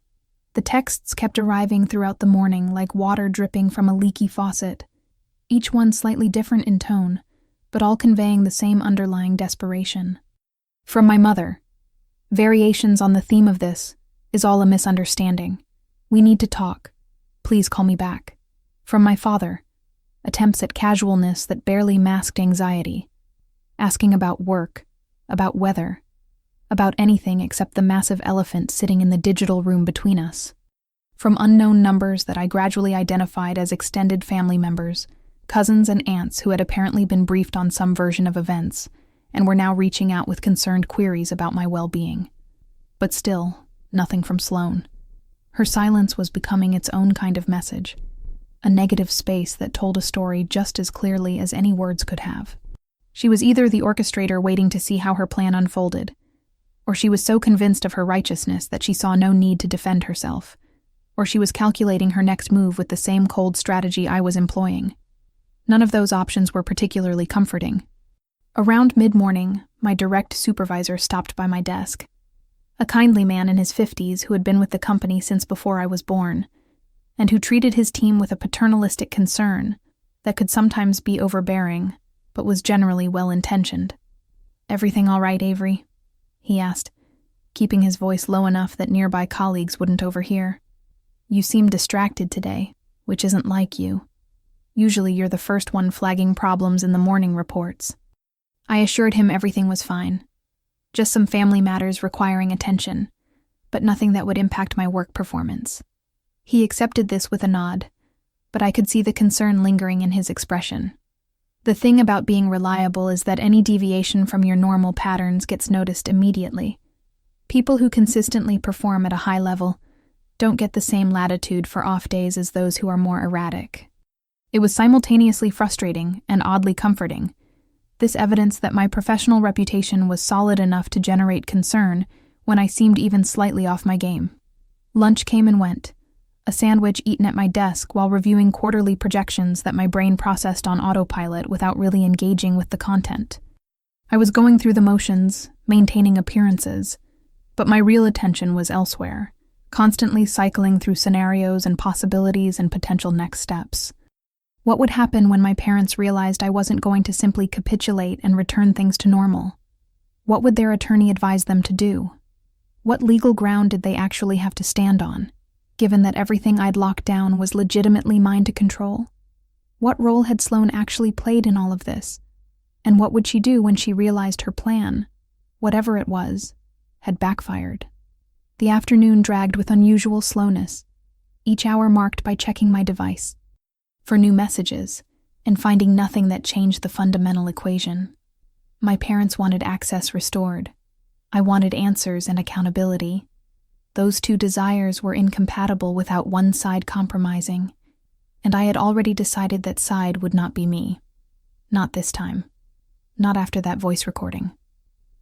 The texts kept arriving throughout the morning like water dripping from a leaky faucet, each one slightly different in tone, but all conveying the same underlying desperation. From my mother, variations on the theme of this is all a misunderstanding. We need to talk. Please call me back. From my father, attempts at casualness that barely masked anxiety, asking about work, about weather, about anything except the massive elephant sitting in the digital room between us. From unknown numbers that I gradually identified as extended family members, cousins and aunts who had apparently been briefed on some version of events, and were now reaching out with concerned queries about my well-being. But still, nothing from Sloane. Her silence was becoming its own kind of message, a negative space that told a story just as clearly as any words could have. She was either the orchestrator waiting to see how her plan unfolded, or she was so convinced of her righteousness that she saw no need to defend herself, or she was calculating her next move with the same cold strategy I was employing. None of those options were particularly comforting. Around mid-morning, my direct supervisor stopped by my desk. A kindly man in his 50s who had been with the company since before I was born, and who treated his team with a paternalistic concern that could sometimes be overbearing, but was generally well-intentioned. "Everything all right, Avery?" he asked, keeping his voice low enough that nearby colleagues wouldn't overhear. "You seem distracted today, which isn't like you. Usually you're the first one flagging problems in the morning reports." I assured him everything was fine. Just some family matters requiring attention, but nothing that would impact my work performance. He accepted this with a nod, but I could see the concern lingering in his expression. The thing about being reliable is that any deviation from your normal patterns gets noticed immediately. People who consistently perform at a high level don't get the same latitude for off days as those who are more erratic. It was simultaneously frustrating and oddly comforting. This evidence that my professional reputation was solid enough to generate concern when I seemed even slightly off my game. Lunch came and went, a sandwich eaten at my desk while reviewing quarterly projections that my brain processed on autopilot without really engaging with the content. I was going through the motions, maintaining appearances, but my real attention was elsewhere, constantly cycling through scenarios and possibilities and potential next steps. What would happen when my parents realized I wasn't going to simply capitulate and return things to normal? What would their attorney advise them to do? What legal ground did they actually have to stand on, given that everything I'd locked down was legitimately mine to control? What role had Sloane actually played in all of this? And what would she do when she realized her plan, whatever it was, had backfired? The afternoon dragged with unusual slowness, each hour marked by checking my device for new messages and finding nothing that changed the fundamental equation. My parents wanted access restored. I wanted answers and accountability. Those two desires were incompatible without one side compromising, and I had already decided that side would not be me. Not this time. Not after that voice recording.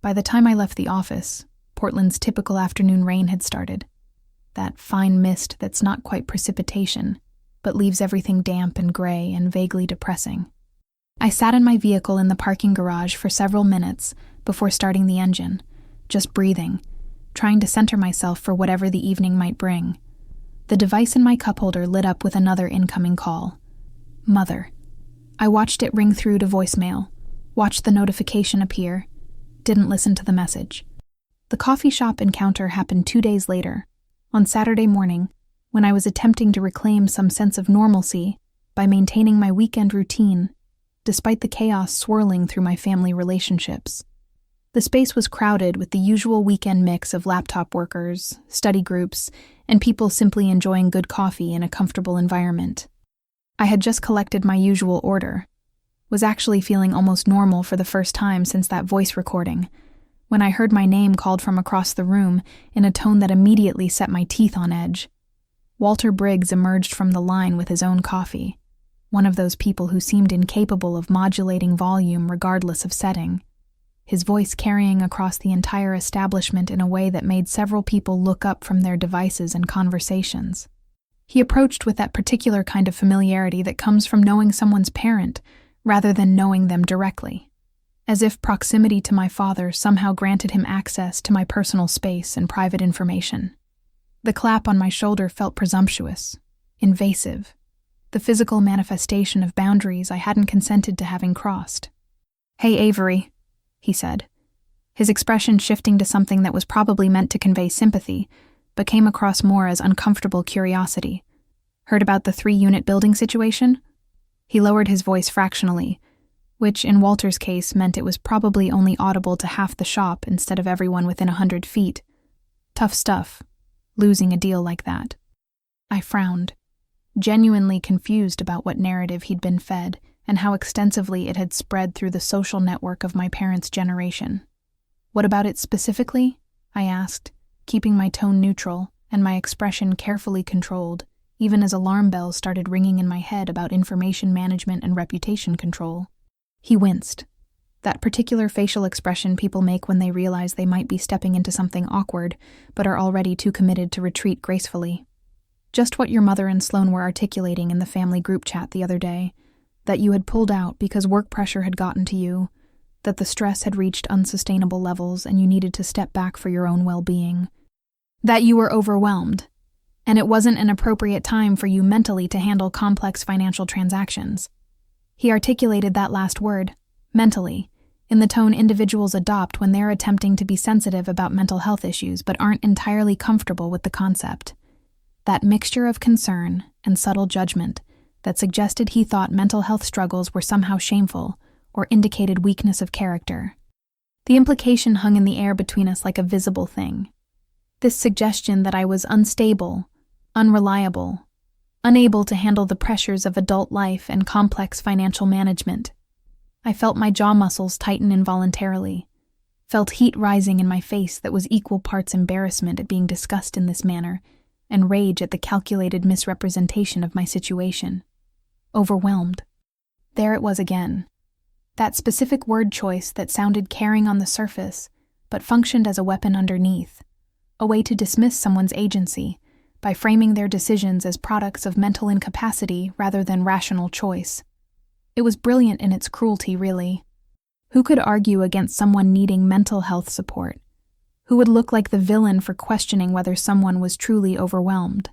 By the time I left the office, Portland's typical afternoon rain had started. That fine mist that's not quite precipitation, but leaves everything damp and gray and vaguely depressing. I sat in my vehicle in the parking garage for several minutes before starting the engine, just breathing, trying to center myself for whatever the evening might bring. The device in my cup holder lit up with another incoming call. Mother. I watched it ring through to voicemail, watched the notification appear, didn't listen to the message. The coffee shop encounter happened 2 days later, on Saturday morning, when I was attempting to reclaim some sense of normalcy by maintaining my weekend routine, despite the chaos swirling through my family relationships. The space was crowded with the usual weekend mix of laptop workers, study groups, and people simply enjoying good coffee in a comfortable environment. I had just collected my usual order, was actually feeling almost normal for the first time since that voice recording, when I heard my name called from across the room in a tone that immediately set my teeth on edge. Walter Briggs emerged from the line with his own coffee, one of those people who seemed incapable of modulating volume regardless of setting, his voice carrying across the entire establishment in a way that made several people look up from their devices and conversations. He approached with that particular kind of familiarity that comes from knowing someone's parent rather than knowing them directly, as if proximity to my father somehow granted him access to my personal space and private information. The clap on my shoulder felt presumptuous, invasive, the physical manifestation of boundaries I hadn't consented to having crossed. "Hey, Avery," he said, his expression shifting to something that was probably meant to convey sympathy, but came across more as uncomfortable curiosity. "Heard about the 3-unit building situation?" He lowered his voice fractionally, which in Walter's case meant it was probably only audible to half the shop instead of everyone within 100 feet. Tough stuff, losing a deal like that. I frowned, genuinely confused about what narrative he'd been fed and how extensively it had spread through the social network of my parents' generation. "What about it specifically?" I asked, keeping my tone neutral and my expression carefully controlled, even as alarm bells started ringing in my head about information management and reputation control. He winced. That particular facial expression people make when they realize they might be stepping into something awkward, but are already too committed to retreat gracefully. Just what your mother and Sloane were articulating in the family group chat the other day, that you had pulled out because work pressure had gotten to you, that the stress had reached unsustainable levels and you needed to step back for your own well-being, that you were overwhelmed, and it wasn't an appropriate time for you mentally to handle complex financial transactions. He articulated that last word, mentally, in the tone individuals adopt when they're attempting to be sensitive about mental health issues but aren't entirely comfortable with the concept. That mixture of concern and subtle judgment that suggested he thought mental health struggles were somehow shameful or indicated weakness of character. The implication hung in the air between us like a visible thing. This suggestion that I was unstable, unreliable, unable to handle the pressures of adult life and complex financial management. I felt my jaw muscles tighten involuntarily, felt heat rising in my face that was equal parts embarrassment at being discussed in this manner and rage at the calculated misrepresentation of my situation. Overwhelmed. There it was again. That specific word choice that sounded caring on the surface, but functioned as a weapon underneath, a way to dismiss someone's agency by framing their decisions as products of mental incapacity rather than rational choice. It was brilliant in its cruelty, really. Who could argue against someone needing mental health support? Who would look like the villain for questioning whether someone was truly overwhelmed?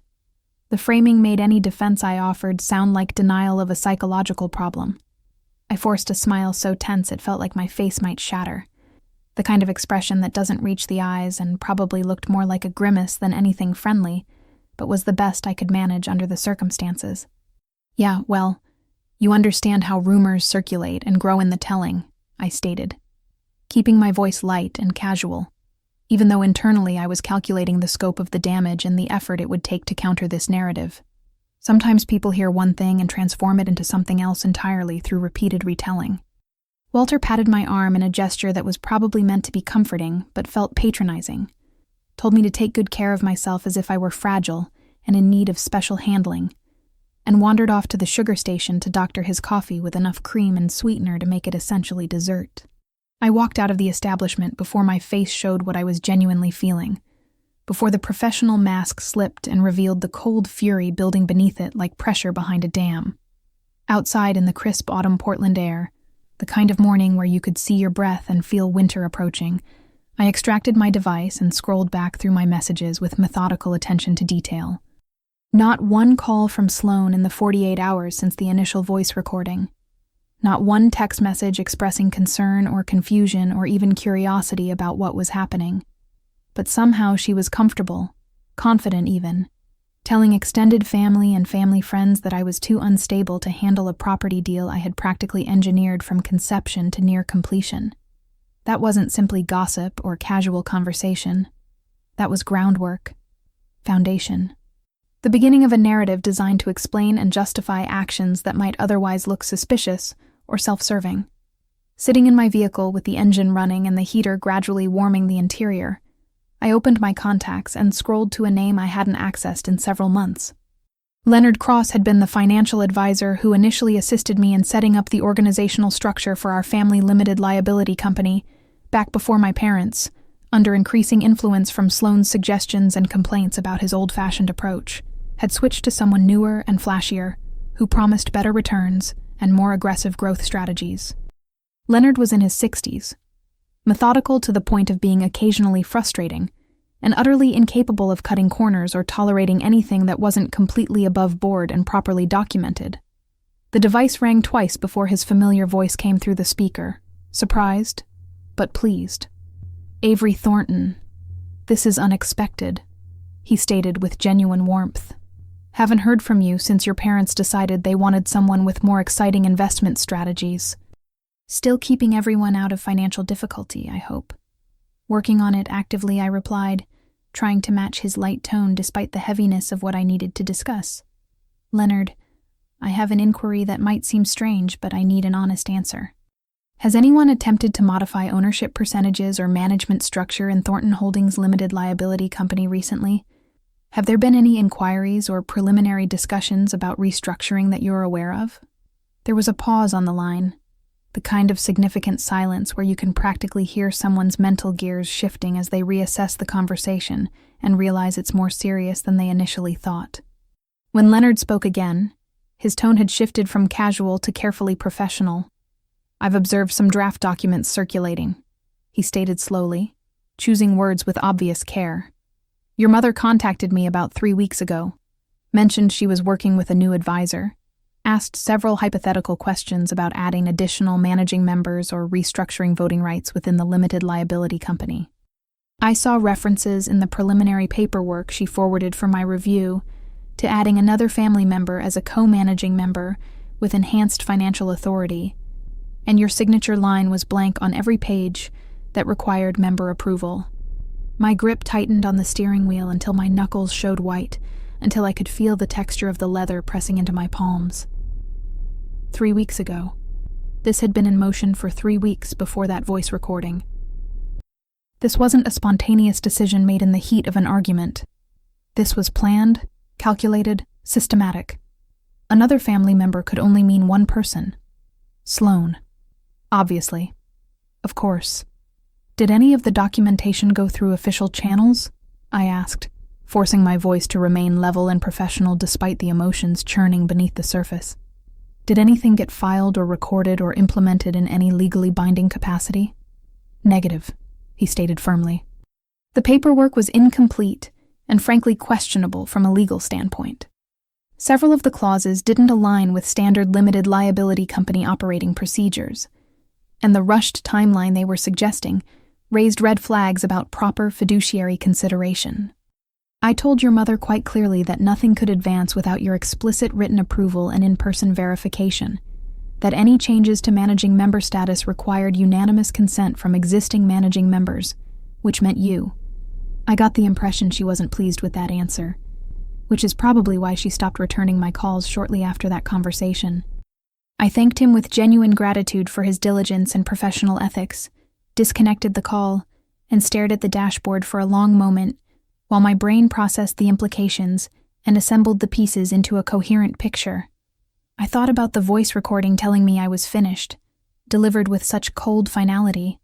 The framing made any defense I offered sound like denial of a psychological problem. I forced a smile so tense it felt like my face might shatter. The kind of expression that doesn't reach the eyes and probably looked more like a grimace than anything friendly, but was the best I could manage under the circumstances. Yeah, well, you understand how rumors circulate and grow in the telling, I stated, keeping my voice light and casual, even though internally I was calculating the scope of the damage and the effort it would take to counter this narrative. Sometimes people hear one thing and transform it into something else entirely through repeated retelling. Walter patted my arm in a gesture that was probably meant to be comforting, but felt patronizing. Told me to take good care of myself as if I were fragile and in need of special handling, and wandered off to the sugar station to doctor his coffee with enough cream and sweetener to make it essentially dessert. I walked out of the establishment before my face showed what I was genuinely feeling, before the professional mask slipped and revealed the cold fury building beneath it like pressure behind a dam. Outside in the crisp autumn Portland air, the kind of morning where you could see your breath and feel winter approaching, I extracted my device and scrolled back through my messages with methodical attention to detail. Not one call from Sloan in the 48 hours since the initial voice recording. Not one text message expressing concern or confusion or even curiosity about what was happening. But somehow she was comfortable, confident even, telling extended family and family friends that I was too unstable to handle a property deal I had practically engineered from conception to near completion. That wasn't simply gossip or casual conversation. That was groundwork, foundation. The beginning of a narrative designed to explain and justify actions that might otherwise look suspicious or self-serving. Sitting in my vehicle with the engine running and the heater gradually warming the interior, I opened my contacts and scrolled to a name I hadn't accessed in several months. Leonard Cross had been the financial advisor who initially assisted me in setting up the organizational structure for our family limited liability company, back before my parents, under increasing influence from Sloan's suggestions and complaints about his old-fashioned approach, had switched to someone newer and flashier, who promised better returns and more aggressive growth strategies. Leonard was in his 60s, methodical to the point of being occasionally frustrating, and utterly incapable of cutting corners or tolerating anything that wasn't completely above board and properly documented. The device rang twice before his familiar voice came through the speaker, surprised, but pleased. "Avery Thornton, this is unexpected," he stated with genuine warmth. "Haven't heard from you since your parents decided they wanted someone with more exciting investment strategies. Still keeping everyone out of financial difficulty, I hope." Working on it actively, I replied, trying to match his light tone despite the heaviness of what I needed to discuss. "Leonard, I have an inquiry that might seem strange, but I need an honest answer. Has anyone attempted to modify ownership percentages or management structure in Thornton Holdings Limited Liability Company recently? Have there been any inquiries or preliminary discussions about restructuring that you're aware of?" There was a pause on the line, the kind of significant silence where you can practically hear someone's mental gears shifting as they reassess the conversation and realize it's more serious than they initially thought. When Leonard spoke again, his tone had shifted from casual to carefully professional. "I've observed some draft documents circulating," he stated slowly, choosing words with obvious care. "Your mother contacted me about 3 weeks ago, mentioned she was working with a new advisor, asked several hypothetical questions about adding additional managing members or restructuring voting rights within the limited liability company. I saw references in the preliminary paperwork she forwarded for my review to adding another family member as a co-managing member with enhanced financial authority, and your signature line was blank on every page that required member approval. My grip tightened on the steering wheel until my knuckles showed white, until I could feel the texture of the leather pressing into my palms. 3 weeks ago. This had been in motion for 3 weeks before that voice recording. This wasn't a spontaneous decision made in the heat of an argument. This was planned, calculated, systematic. Another family member could only mean one person. Sloan. Obviously. Of course. Did any of the documentation go through official channels? I asked, forcing my voice to remain level and professional despite the emotions churning beneath the surface. Did anything get filed or recorded or implemented in any legally binding capacity? Negative, he stated firmly. The paperwork was incomplete and frankly questionable from a legal standpoint. Several of the clauses didn't align with standard limited liability company operating procedures, and the rushed timeline they were suggesting raised red flags about proper fiduciary consideration. I told your mother quite clearly that nothing could advance without your explicit written approval and in-person verification, that any changes to managing member status required unanimous consent from existing managing members, which meant you. I got the impression she wasn't pleased with that answer, which is probably why she stopped returning my calls shortly after that conversation. I thanked him with genuine gratitude for his diligence and professional ethics, disconnected the call, and stared at the dashboard for a long moment while my brain processed the implications and assembled the pieces into a coherent picture. I thought about the voice recording telling me I was finished, delivered with such cold finality.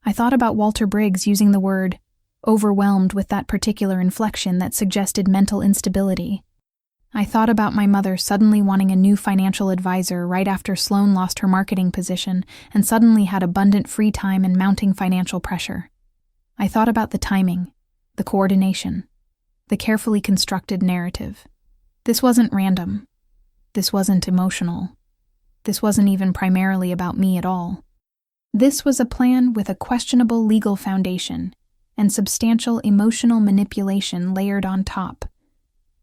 I thought about Walter Briggs using the word overwhelmed with that particular inflection that suggested mental instability. I thought about my mother suddenly wanting a new financial advisor right after Sloan lost her marketing position and suddenly had abundant free time and mounting financial pressure. I thought about the timing, the coordination, the carefully constructed narrative. This wasn't random. This wasn't emotional. This wasn't even primarily about me at all. This was a plan with a questionable legal foundation and substantial emotional manipulation layered on top,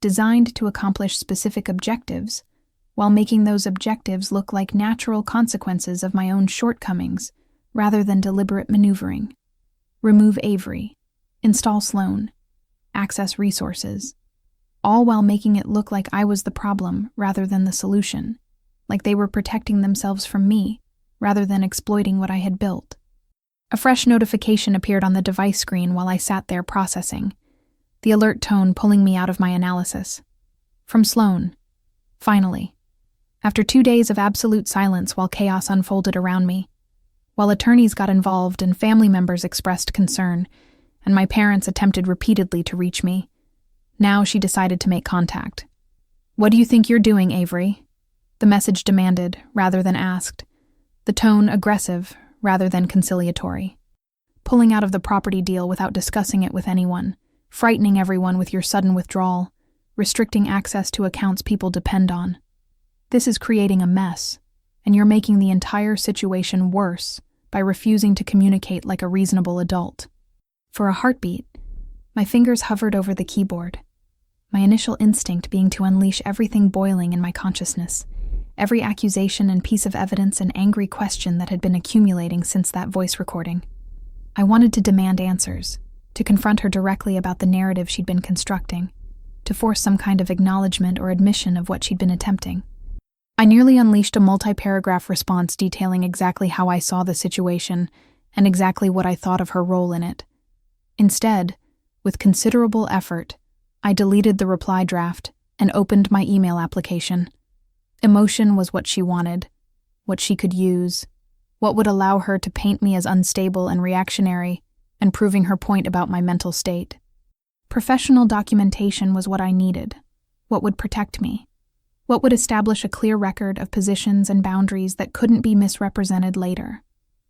designed to accomplish specific objectives, while making those objectives look like natural consequences of my own shortcomings rather than deliberate maneuvering. Remove Avery, install Sloan, access resources, all while making it look like I was the problem rather than the solution, like they were protecting themselves from me rather than exploiting what I had built. A fresh notification appeared on the device screen while I sat there processing, the alert tone pulling me out of my analysis. From Sloan. Finally. After 2 days of absolute silence while chaos unfolded around me, while attorneys got involved and family members expressed concern, and my parents attempted repeatedly to reach me, now she decided to make contact. "What do you think you're doing, Avery?" The message demanded, rather than asked, the tone aggressive, rather than conciliatory. "Pulling out of the property deal without discussing it with anyone, frightening everyone with your sudden withdrawal, restricting access to accounts people depend on. This is creating a mess, and you're making the entire situation worse by refusing to communicate like a reasonable adult." For a heartbeat, my fingers hovered over the keyboard, my initial instinct being to unleash everything boiling in my consciousness, every accusation and piece of evidence and angry question that had been accumulating since that voice recording. I wanted to demand answers, to confront her directly about the narrative she'd been constructing, to force some kind of acknowledgement or admission of what she'd been attempting. I nearly unleashed a multi-paragraph response detailing exactly how I saw the situation and exactly what I thought of her role in it. Instead, with considerable effort, I deleted the reply draft and opened my email application. Emotion was what she wanted, what she could use, what would allow her to paint me as unstable and reactionary, and proving her point about my mental state. Professional documentation was what I needed, what would protect me, what would establish a clear record of positions and boundaries that couldn't be misrepresented later.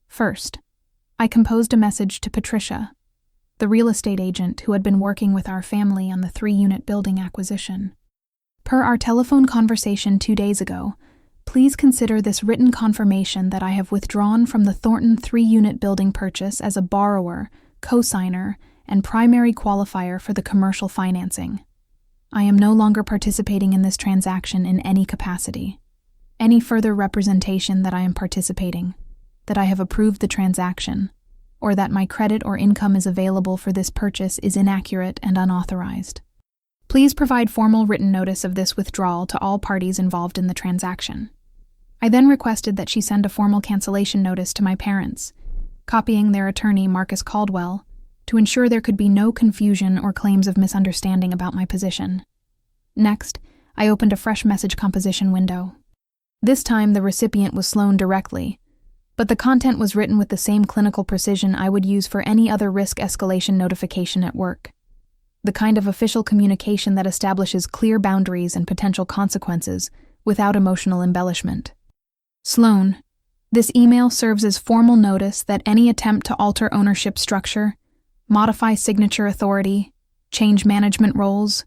First, I composed a message to Patricia, the real estate agent who had been working with our family on the 3-unit building acquisition. Per our telephone conversation 2 days ago, please consider this written confirmation that I have withdrawn from the Thornton 3-unit building purchase as a borrower, co-signer, and primary qualifier for the commercial financing. I am no longer participating in this transaction in any capacity. Any further representation that I am participating, that I have approved the transaction, or that my credit or income is available for this purchase is inaccurate and unauthorized. Please provide formal written notice of this withdrawal to all parties involved in the transaction. I then requested that she send a formal cancellation notice to my parents, copying their attorney, Marcus Caldwell, to ensure there could be no confusion or claims of misunderstanding about my position. Next, I opened a fresh message composition window. This time, the recipient was Sloan directly, but the content was written with the same clinical precision I would use for any other risk escalation notification at work. The kind of official communication that establishes clear boundaries and potential consequences without emotional embellishment. Sloan, this email serves as formal notice that any attempt to alter ownership structure, modify signature authority, change management roles,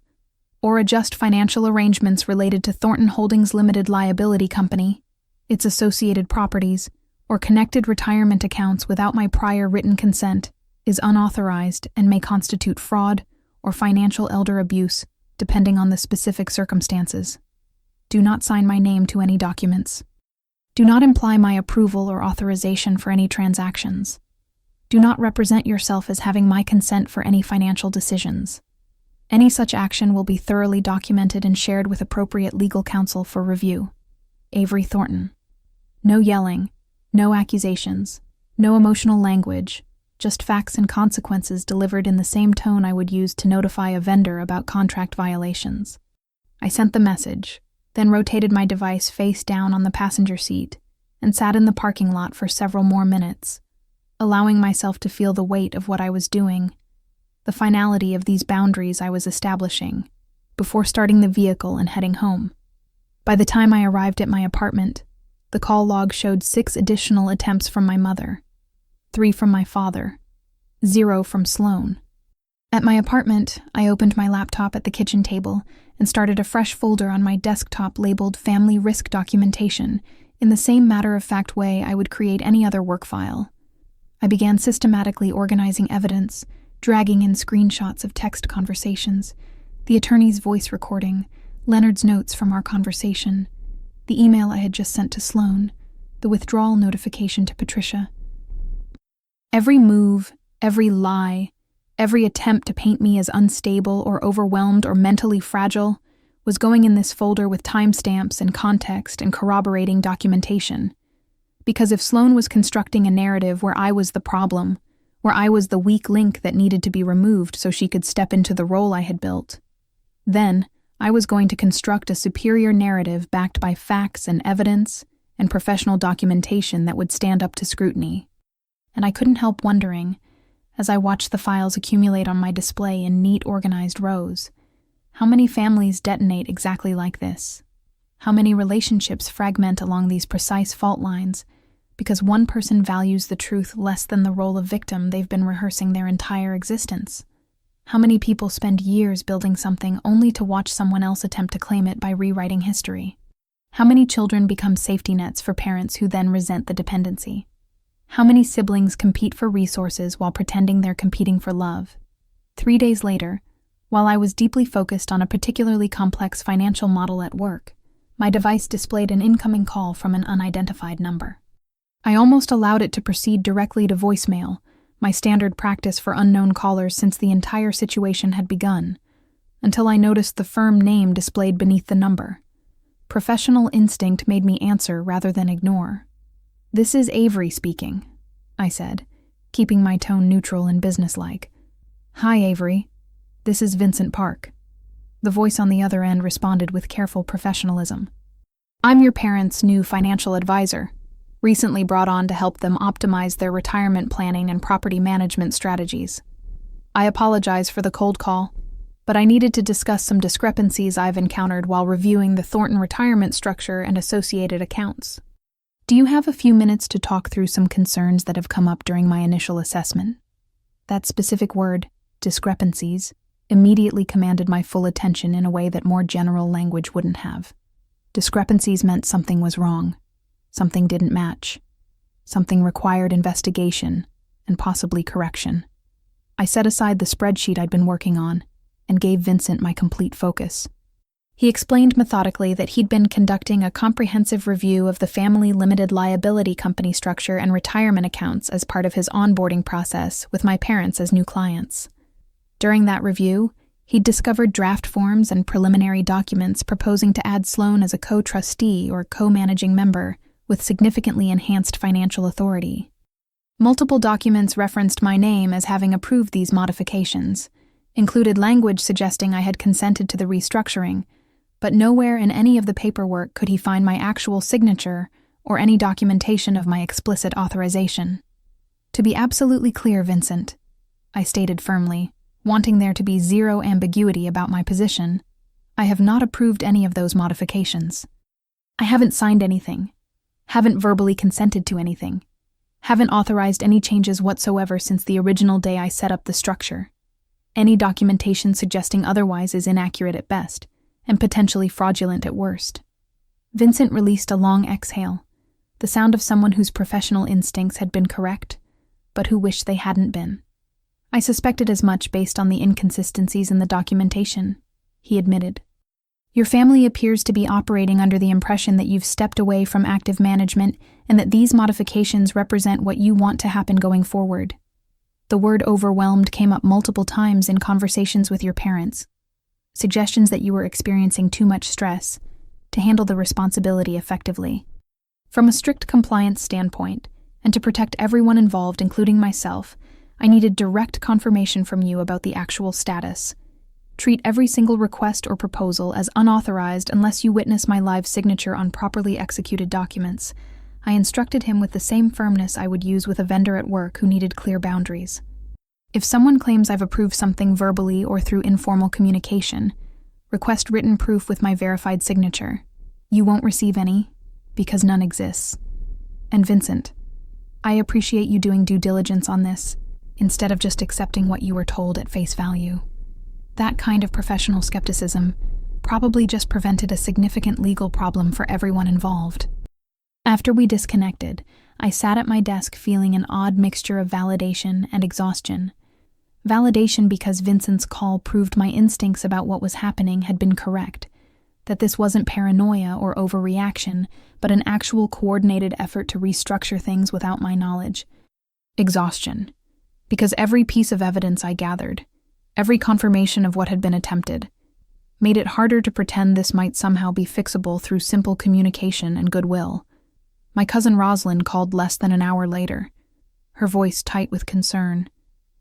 or adjust financial arrangements related to Thornton Holdings Limited Liability Company, its associated properties, or connected retirement accounts without my prior written consent is unauthorized and may constitute fraud or financial elder abuse, depending on the specific circumstances. Do not sign my name to any documents. Do not imply my approval or authorization for any transactions. Do not represent yourself as having my consent for any financial decisions. Any such action will be thoroughly documented and shared with appropriate legal counsel for review. Avery Thornton. No yelling, no accusations, no emotional language, just facts and consequences delivered in the same tone I would use to notify a vendor about contract violations. I sent the message, then rotated my device face down on the passenger seat and sat in the parking lot for several more minutes, allowing myself to feel the weight of what I was doing, the finality of these boundaries I was establishing, before starting the vehicle and heading home. By the time I arrived at my apartment, the call log showed 6 additional attempts from my mother, 3 from my father, 0 from Sloan. At my apartment, I opened my laptop at the kitchen table and started a fresh folder on my desktop labeled Family Risk Documentation in the same matter-of-fact way I would create any other work file. I began systematically organizing evidence, dragging in screenshots of text conversations, the attorney's voice recording, Leonard's notes from our conversation, the email I had just sent to Sloan, the withdrawal notification to Patricia. Every move, every lie, every attempt to paint me as unstable or overwhelmed or mentally fragile was going in this folder with timestamps and context and corroborating documentation. Because if Sloan was constructing a narrative where I was the problem, where I was the weak link that needed to be removed so she could step into the role I had built, then I was going to construct a superior narrative backed by facts and evidence and professional documentation that would stand up to scrutiny. And I couldn't help wondering, as I watched the files accumulate on my display in neat, organized rows, how many families detonate exactly like this? How many relationships fragment along these precise fault lines because one person values the truth less than the role of victim they've been rehearsing their entire existence? How many people spend years building something only to watch someone else attempt to claim it by rewriting history? How many children become safety nets for parents who then resent the dependency? How many siblings compete for resources while pretending they're competing for love? 3 days later, while I was deeply focused on a particularly complex financial model at work, my device displayed an incoming call from an unidentified number. I almost allowed it to proceed directly to voicemail, my standard practice for unknown callers since the entire situation had begun, until I noticed the firm name displayed beneath the number. Professional instinct made me answer rather than ignore. "This is Avery speaking," I said, keeping my tone neutral and businesslike. "Hi, Avery. This is Vincent Park." The voice on the other end responded with careful professionalism. "I'm your parents' new financial advisor, recently brought on to help them optimize their retirement planning and property management strategies. I apologize for the cold call, but I needed to discuss some discrepancies I've encountered while reviewing the Thornton retirement structure and associated accounts. Do you have a few minutes to talk through some concerns that have come up during my initial assessment?" That specific word, discrepancies, immediately commanded my full attention in a way that more general language wouldn't have. Discrepancies meant something was wrong, something didn't match, something required investigation and possibly correction. I set aside the spreadsheet I'd been working on and gave Vincent my complete focus. He explained methodically that he'd been conducting a comprehensive review of the Family Limited Liability Company structure and retirement accounts as part of his onboarding process with my parents as new clients. During that review, he'd discovered draft forms and preliminary documents proposing to add Sloan as a co-trustee or co-managing member with significantly enhanced financial authority. Multiple documents referenced my name as having approved these modifications, included language suggesting I had consented to the restructuring, but nowhere in any of the paperwork could he find my actual signature or any documentation of my explicit authorization. "To be absolutely clear, Vincent," I stated firmly, wanting there to be zero ambiguity about my position, "I have not approved any of those modifications. I haven't signed anything, haven't verbally consented to anything, haven't authorized any changes whatsoever since the original day I set up the structure. Any documentation suggesting otherwise is inaccurate at best, and potentially fraudulent at worst. Vincent released a long exhale, the sound of someone whose professional instincts had been correct, but who wished they hadn't been. I suspected as much based on the inconsistencies in the documentation, he admitted. Your family appears to be operating under the impression that you've stepped away from active management and that these modifications represent what you want to happen going forward. The word overwhelmed came up multiple times in conversations with your parents, suggestions that you were experiencing too much stress to handle the responsibility effectively. From a strict compliance standpoint, and to protect everyone involved, including myself, I needed direct confirmation from you about the actual status. Treat every single request or proposal as unauthorized unless you witness my live signature on properly executed documents. I instructed him with the same firmness I would use with a vendor at work who needed clear boundaries. If someone claims I've approved something verbally or through informal communication, request written proof with my verified signature. You won't receive any, because none exists. And Vincent, I appreciate you doing due diligence on this, instead of just accepting what you were told at face value. That kind of professional skepticism probably just prevented a significant legal problem for everyone involved. After we disconnected, I sat at my desk feeling an odd mixture of validation and exhaustion. Validation because Vincent's call proved my instincts about what was happening had been correct, that this wasn't paranoia or overreaction, but an actual coordinated effort to restructure things without my knowledge. Exhaustion, because every piece of evidence I gathered, every confirmation of what had been attempted, made it harder to pretend this might somehow be fixable through simple communication and goodwill. My cousin Rosalind called less than an hour later, her voice tight with concern,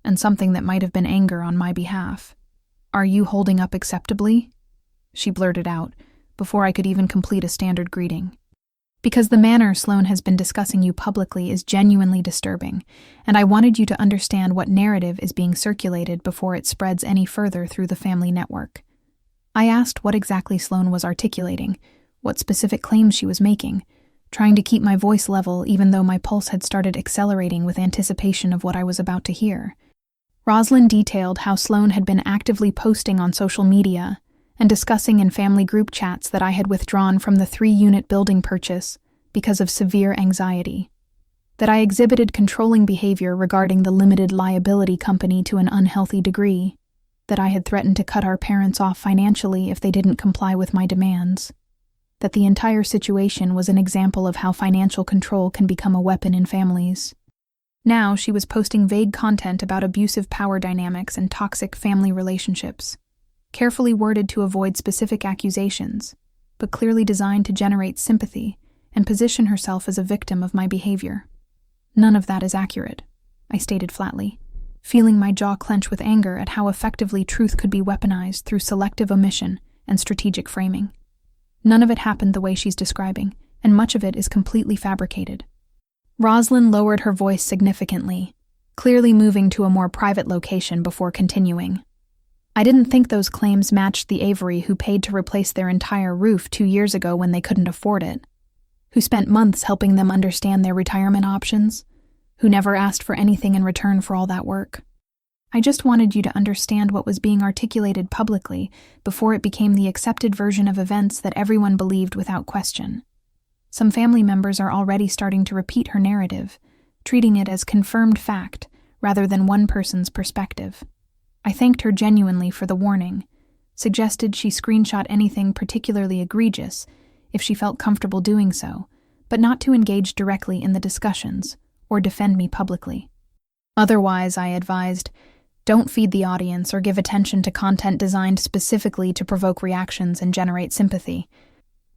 and something that might have been anger on my behalf. "Are you holding up acceptably?" she blurted out, before I could even complete a standard greeting. "Because the manner Sloan has been discussing you publicly is genuinely disturbing, and I wanted you to understand what narrative is being circulated before it spreads any further through the family network." I asked what exactly Sloan was articulating, what specific claims she was making, trying to keep my voice level even though my pulse had started accelerating with anticipation of what I was about to hear. Rosalind detailed how Sloan had been actively posting on social media and discussing in family group chats that I had withdrawn from the 3-unit building purchase because of severe anxiety, that I exhibited controlling behavior regarding the limited liability company to an unhealthy degree, that I had threatened to cut our parents off financially if they didn't comply with my demands, that the entire situation was an example of how financial control can become a weapon in families. Now she was posting vague content about abusive power dynamics and toxic family relationships, carefully worded to avoid specific accusations, but clearly designed to generate sympathy and position herself as a victim of my behavior. None of that is accurate, I stated flatly, feeling my jaw clench with anger at how effectively truth could be weaponized through selective omission and strategic framing. None of it happened the way she's describing, and much of it is completely fabricated. Rosalind lowered her voice significantly, clearly moving to a more private location before continuing. "I didn't think those claims matched the Avery who paid to replace their entire roof 2 years ago when they couldn't afford it, who spent months helping them understand their retirement options, who never asked for anything in return for all that work. I just wanted you to understand what was being articulated publicly before it became the accepted version of events that everyone believed without question. Some family members are already starting to repeat her narrative, treating it as confirmed fact rather than one person's perspective. I thanked her genuinely for the warning, suggested she screenshot anything particularly egregious if she felt comfortable doing so, but not to engage directly in the discussions or defend me publicly. Otherwise, I advised, don't feed the audience or give attention to content designed specifically to provoke reactions and generate sympathy.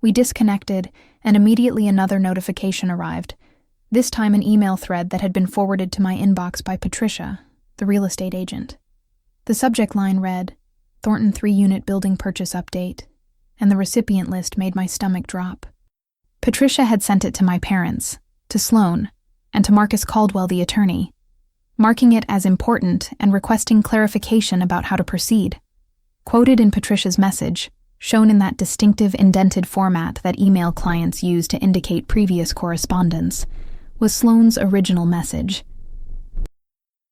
We disconnected, and immediately another notification arrived, this time an email thread that had been forwarded to my inbox by Patricia, the real estate agent. The subject line read, Thornton 3-unit building purchase update, and the recipient list made my stomach drop. Patricia had sent it to my parents, to Sloan, and to Marcus Caldwell, the attorney, marking it as important and requesting clarification about how to proceed. Quoted in Patricia's message, shown in that distinctive indented format that email clients use to indicate previous correspondence, was Sloane's original message.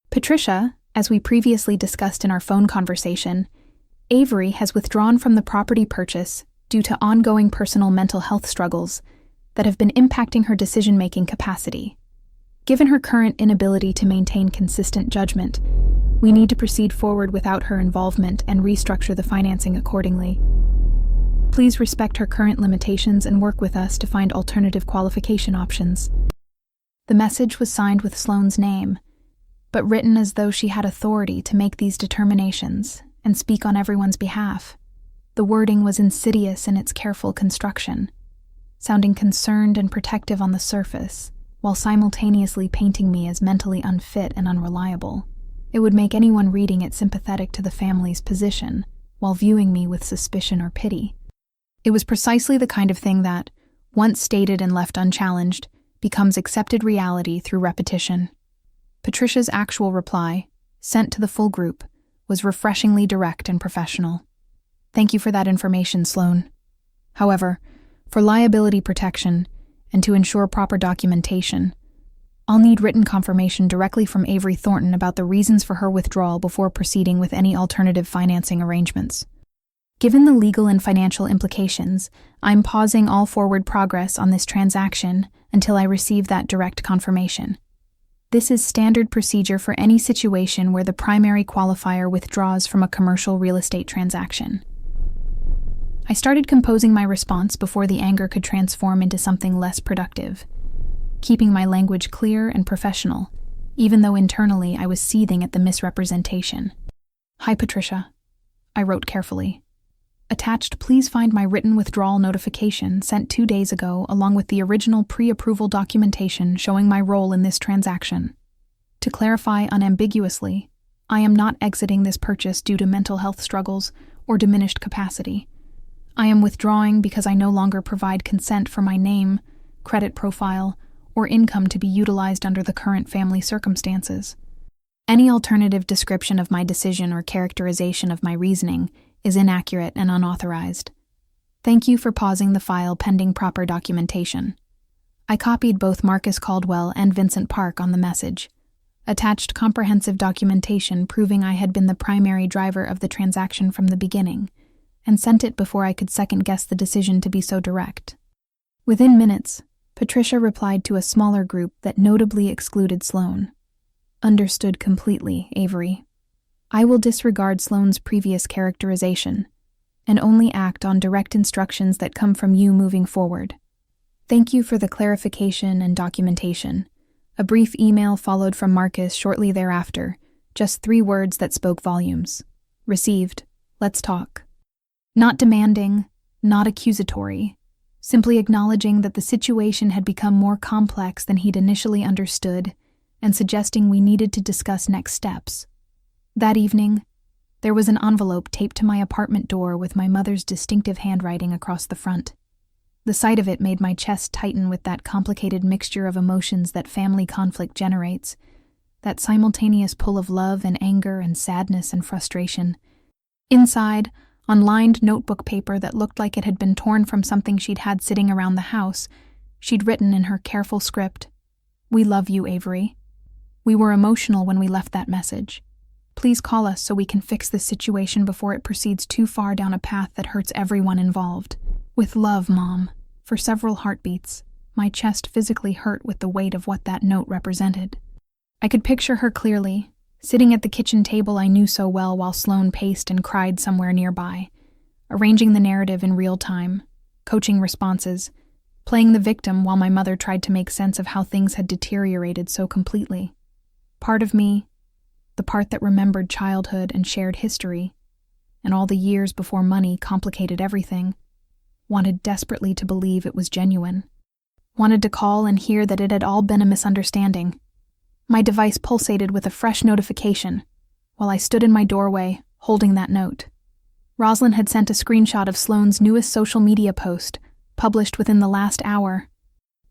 Patricia, as we previously discussed in our phone conversation, Avery has withdrawn from the property purchase due to ongoing personal mental health struggles that have been impacting her decision-making capacity. Given her current inability to maintain consistent judgment, we need to proceed forward without her involvement and restructure the financing accordingly. Please respect her current limitations and work with us to find alternative qualification options. The message was signed with Sloane's name, but written as though she had authority to make these determinations and speak on everyone's behalf. The wording was insidious in its careful construction, sounding concerned and protective on the surface, while simultaneously painting me as mentally unfit and unreliable. It would make anyone reading it sympathetic to the family's position, while viewing me with suspicion or pity. It was precisely the kind of thing that, once stated and left unchallenged, becomes accepted reality through repetition. Patricia's actual reply, sent to the full group, was refreshingly direct and professional. Thank you for that information, Sloane. However, for liability protection and to ensure proper documentation, I'll need written confirmation directly from Avery Thornton about the reasons for her withdrawal before proceeding with any alternative financing arrangements. Given the legal and financial implications, I'm pausing all forward progress on this transaction until I receive that direct confirmation. This is standard procedure for any situation where the primary qualifier withdraws from a commercial real estate transaction. I started composing my response before the anger could transform into something less productive, keeping my language clear and professional, even though internally I was seething at the misrepresentation. Hi, Patricia, I wrote carefully. Attached, please find my written withdrawal notification sent 2 days ago along with the original pre-approval documentation showing my role in this transaction. To clarify unambiguously, I am not exiting this purchase due to mental health struggles or diminished capacity. I am withdrawing because I no longer provide consent for my name, credit profile, or income to be utilized under the current family circumstances. Any alternative description of my decision or characterization of my reasoning is inaccurate and unauthorized. Thank you for pausing the file pending proper documentation. I copied both Marcus Caldwell and Vincent Park on the message, attached comprehensive documentation proving I had been the primary driver of the transaction from the beginning, and sent it before I could second-guess the decision to be so direct. Within minutes, Patricia replied to a smaller group that notably excluded Sloane. Understood completely, Avery. I will disregard Sloane's previous characterization and only act on direct instructions that come from you moving forward. Thank you for the clarification and documentation. A brief email followed from Marcus shortly thereafter, just 3 words that spoke volumes. Received. Let's talk. Not demanding, not accusatory, simply acknowledging that the situation had become more complex than he'd initially understood and suggesting we needed to discuss next steps. That evening, there was an envelope taped to my apartment door with my mother's distinctive handwriting across the front. The sight of it made my chest tighten with that complicated mixture of emotions that family conflict generates, that simultaneous pull of love and anger and sadness and frustration. Inside, on lined notebook paper that looked like it had been torn from something she'd had sitting around the house, she'd written in her careful script, "We love you, Avery. We were emotional when we left that message. Please call us so we can fix this situation before it proceeds too far down a path that hurts everyone involved. With love, Mom." For several heartbeats, my chest physically hurt with the weight of what that note represented. I could picture her clearly, sitting at the kitchen table I knew so well while Sloane paced and cried somewhere nearby, arranging the narrative in real time, coaching responses, playing the victim while my mother tried to make sense of how things had deteriorated so completely. Part of me, the part that remembered childhood and shared history, and all the years before money complicated everything, wanted desperately to believe it was genuine. Wanted to call and hear that it had all been a misunderstanding. My device pulsated with a fresh notification while I stood in my doorway, holding that note. Rosalind had sent a screenshot of Sloane's newest social media post, published within the last hour.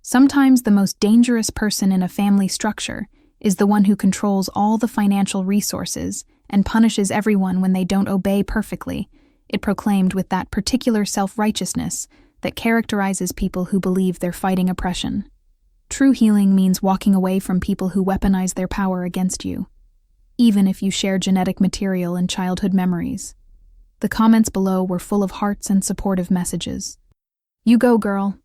Sometimes the most dangerous person in a family structure is the one who controls all the financial resources and punishes everyone when they don't obey perfectly, It proclaimed with that particular self-righteousness that characterizes people who believe they're fighting oppression. True healing means walking away from people who weaponize their power against you, even if you share genetic material and childhood memories. The comments below were full of hearts and supportive messages. You go, girl.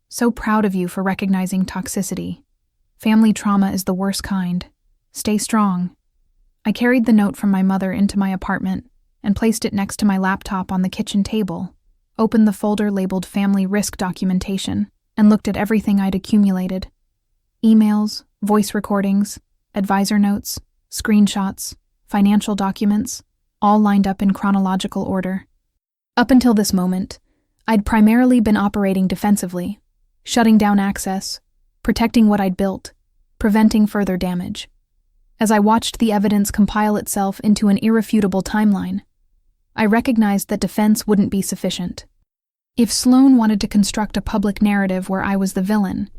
So proud of you for recognizing toxicity. Family trauma is the worst kind. Stay strong. I carried the note from my mother into my apartment and placed it next to my laptop on the kitchen table, opened the folder labeled Family Risk Documentation, and looked at everything I'd accumulated. Emails, voice recordings, advisor notes, screenshots, financial documents, all lined up in chronological order. Up until this moment, I'd primarily been operating defensively, shutting down access, protecting what I'd built, preventing further damage. As I watched the evidence compile itself into an irrefutable timeline, I recognized that defense wouldn't be sufficient. If Sloan wanted to construct a public narrative where I was the villain,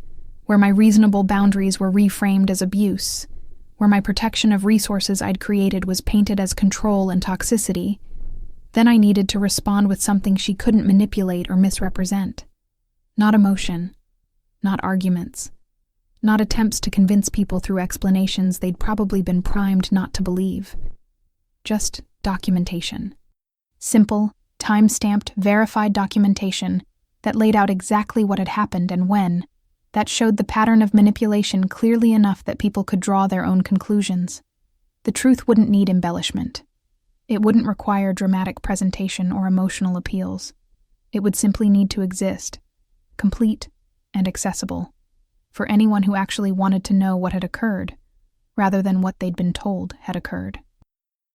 where my reasonable boundaries were reframed as abuse, where my protection of resources I'd created was painted as control and toxicity, then I needed to respond with something she couldn't manipulate or misrepresent. Not emotion, not arguments, not attempts to convince people through explanations they'd probably been primed not to believe. Just documentation. Simple, time-stamped, verified documentation that laid out exactly what had happened and when, that showed the pattern of manipulation clearly enough that people could draw their own conclusions. The truth wouldn't need embellishment. It wouldn't require dramatic presentation or emotional appeals. It would simply need to exist, complete and accessible, for anyone who actually wanted to know what had occurred, rather than what they'd been told had occurred.